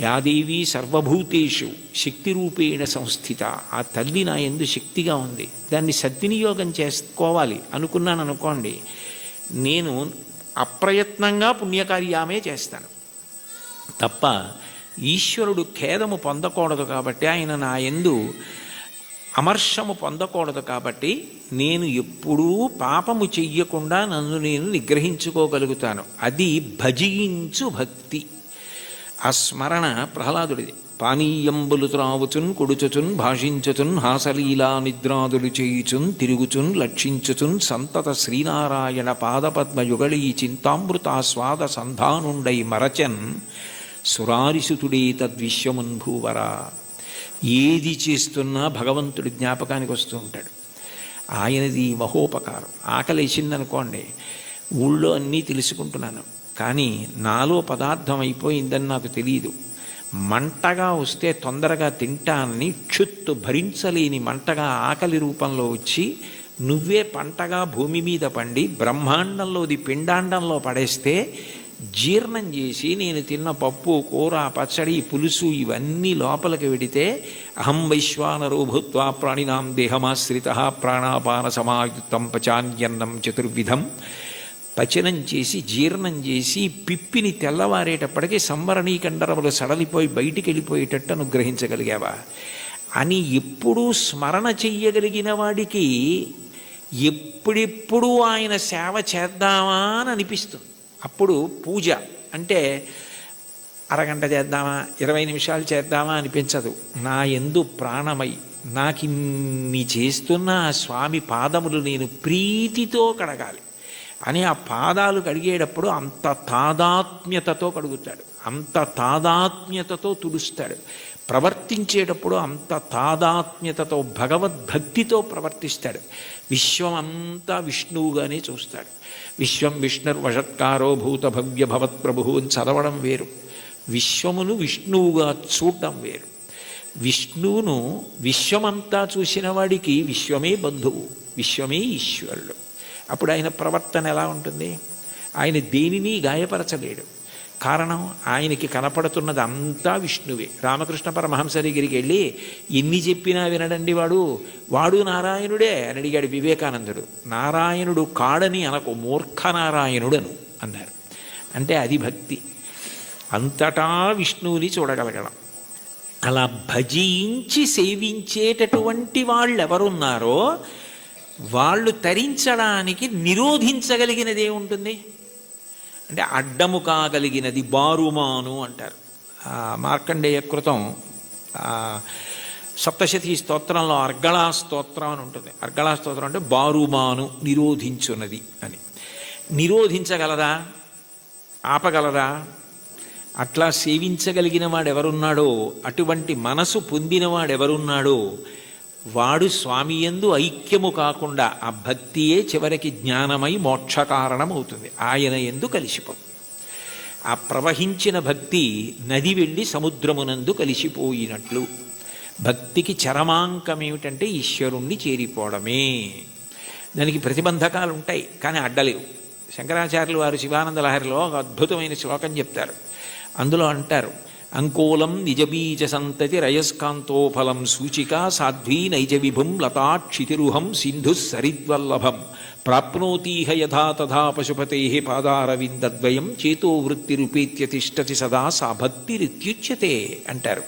యాదేవి సర్వభూతేషు శక్తి రూపేణ సంస్థిత. ఆ తల్లి నా యందు శక్తిగా ఉంది, దాన్ని సద్వినియోగం చేసుకోవాలి అనుకున్నాను అనుకోండి, నేను అప్రయత్నంగా పుణ్యకార్యామే చేస్తాను తప్ప ఈశ్వరుడు ఖేదము పొందకూడదు. కాబట్టి ఆయన నా యందు అమర్షము పొందకూడదు. కాబట్టి నేను ఎప్పుడూ పాపము చెయ్యకుండా నన్ను నేను నిగ్రహించుకోగలుగుతాను. అది భజించు భక్తి. ఆ స్మరణ ప్రహ్లాదుడిది. పానీయంబులు త్రావుచున్ కొడుచుచున్ భాషించుచున్ హాసలీలా నిద్రాదులు చేయుచున్ తిరుగుచున్ లక్షించుచున్ సంతత శ్రీనారాయణ పాదపద్మయుగళీ చింతామృతాస్వాద సంధానుండై మరచన్ సురారిసుతుడే తద్విశ్వమున్ భూవరా. ఏది చేస్తున్నా భగవంతుడి జ్ఞాపకానికి వస్తూ ఉంటాడు. ఆయనది మహోపకారం. ఆకలి వేసిందనుకోండి, ఊళ్ళో అన్నీ తెలుసుకుంటున్నాను, కానీ నాలో పదార్థం అయిపోయిందని నాకు తెలియదు. మంటగా వస్తే తొందరగా తింటానని క్షుత్తు భరించలేని మంటగా ఆకలి రూపంలో వచ్చి నువ్వే పంటగా భూమి మీద పండి బ్రహ్మాండంలోది పిండాండంలో పడేస్తే జీర్ణం చేసి నేను తిన్న పప్పు కూర పచ్చడి పులుసు ఇవన్నీ లోపలికి వెడితే అహం వైశ్వానరో భూత్వా ప్రాణినాం దేహమాశ్రిత ప్రాణాపాన సమాయుక్తం పచాన్యన్నం చతుర్విధం పచనం చేసి జీర్ణం చేసి పిప్పిని తెల్లవారేటప్పటికీ సంవరణీకండరములు సడలిపోయి బయటికి వెళ్ళిపోయేటట్టు అనుగ్రహించగలిగావా అని ఎప్పుడూ స్మరణ చెయ్యగలిగిన వాడికి ఎప్పుడెప్పుడు ఆయన సేవ చేద్దామా అని అనిపిస్తుంది. అప్పుడు పూజ అంటే అరగంట చేద్దామా 20 నిమిషాలు చేద్దామా అనిపించదు. నా యందు ప్రాణమై నాకిన్ని చేస్తున్న ఆ స్వామి పాదములు నేను ప్రీతితో కడగాలి అని ఆ పాదాలు కడిగేటప్పుడు అంత తాదాత్మ్యతతో కడుగుతాడు, అంత తాదాత్మ్యతతో తుడుస్తాడు. ప్రవర్తించేటప్పుడు అంత తాదాత్మ్యతతో భగవద్భక్తితో ప్రవర్తిస్తాడు. విశ్వమంతా విష్ణువుగానే చూస్తాడు. విశ్వం విష్ణుర్వషత్కారో భూత భవ్య భవత్ప్రభు అని చదవడం వేరు, విశ్వమును విష్ణువుగా చూడడం వేరు. విష్ణువును విశ్వమంతా చూసిన వాడికి విశ్వమే బంధువు, విశ్వమే ఈశ్వరుడు. అప్పుడు ఆయన ప్రవర్తన ఎలా ఉంటుంది? ఆయన దేనిని గాయపరచలేడు. కారణం ఆయనకి కనపడుతున్నది అంతా విష్ణువే. రామకృష్ణ పరమహంస దగ్గరికి వెళ్ళి ఎన్ని చెప్పినా వినడండి వాడు నారాయణుడే అని అడిగాడు వివేకానందుడు. నారాయణుడు కాడని అనకు, మూర్ఖ నారాయణుడను అన్నారు. అంటే అది భక్తి, అంతటా విష్ణువుని చూడగలగడం. అలా భజించి సేవించేటటువంటి వాళ్ళు ఎవరున్నారో వాళ్ళు తరించడానికి నిరోధించగలిగినది ఏముంటుంది అంటే అడ్డము కాగలిగినది బారుమాను అంటారు. మార్కండేయ కృతం సప్తశతి స్తోత్రంలో అర్గళా స్తోత్రం అని ఉంటుంది. అర్గళా స్తోత్రం అంటే బారుమాను నిరోధించున్నది అని. నిరోధించగలదా? ఆపగలదా? అట్లా సేవించగలిగిన వాడెవరున్నాడో, అటువంటి మనసు పొందినవాడెవరున్నాడో వాడు స్వామి యందు ఐక్యము కాకుండా ఆ భక్తియే చివరికి జ్ఞానమై మోక్ష కారణమవుతుంది, ఆయన యందు కలిసిపోతుంది. ఆ ప్రవహించిన భక్తి నది వెళ్ళి సముద్రమునందు కలిసిపోయినట్లు. భక్తికి చరమాంకం ఏమిటంటే ఈశ్వరుణ్ణి చేరిపోవడమే. దానికి ప్రతిబంధకాలు ఉంటాయి కానీ అడ్డలేవు. శంకరాచార్యులు వారు శివానంద లహరిలో ఒక అద్భుతమైన శ్లోకం చెప్తారు. అందులో అంటారు, అంకోలం నిజబీజ సంతతి రయస్కాంతోఫలం సూచిక సాధ్వీ నైజ విభుం లతాక్షితిరుహం సింధు సరిద్వల్లభం ప్రాప్నోతీహ యథా తథా పశుపతే పాదారవిందద్వయం చేతో వృత్తిరుపేత్య తిష్టతి సదా సా భక్తిరిత్యుచ్యతే అంటారు.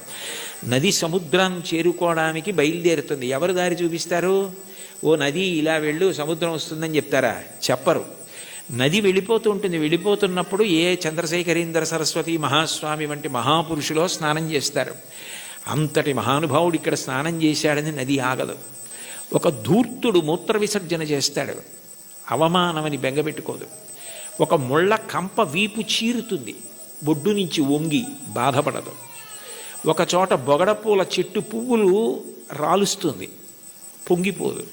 నది సముద్రాన్ని చేరుకోవడానికి బయలుదేరుతుంది. ఎవరు దారి చూపిస్తారు? ఓ నది ఇలా వెళ్ళు సముద్రం వస్తుందని చెప్తారా? చెప్పరు. నది వెళ్ళిపోతూ ఉంటుంది. వెళ్ళిపోతున్నప్పుడు ఏ చంద్రశేఖరేంద్ర సరస్వతి మహాస్వామి వంటి మహాపురుషులో స్నానం చేస్తారు. అంతటి మహానుభావుడు ఇక్కడ స్నానం చేశాడని నది ఆగదు. ఒక ధూర్తుడు మూత్ర విసర్జన చేస్తాడు, అవమానమని బెంగపెట్టుకోదు. ఒక ముళ్ళ కంప వీపు చీరుతుంది, బొడ్డు నుంచి వంగి బాధపడదు. ఒక చోట బొగడపూల చెట్టు పువ్వులు రాలుస్తుంది, పొంగిపోదు.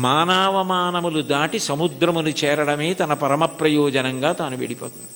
మానవమానములు దాటి సముద్రమును చేరడమే తన పరమ ప్రయోజనంగా తాను వెళ్ళిపోతుంది.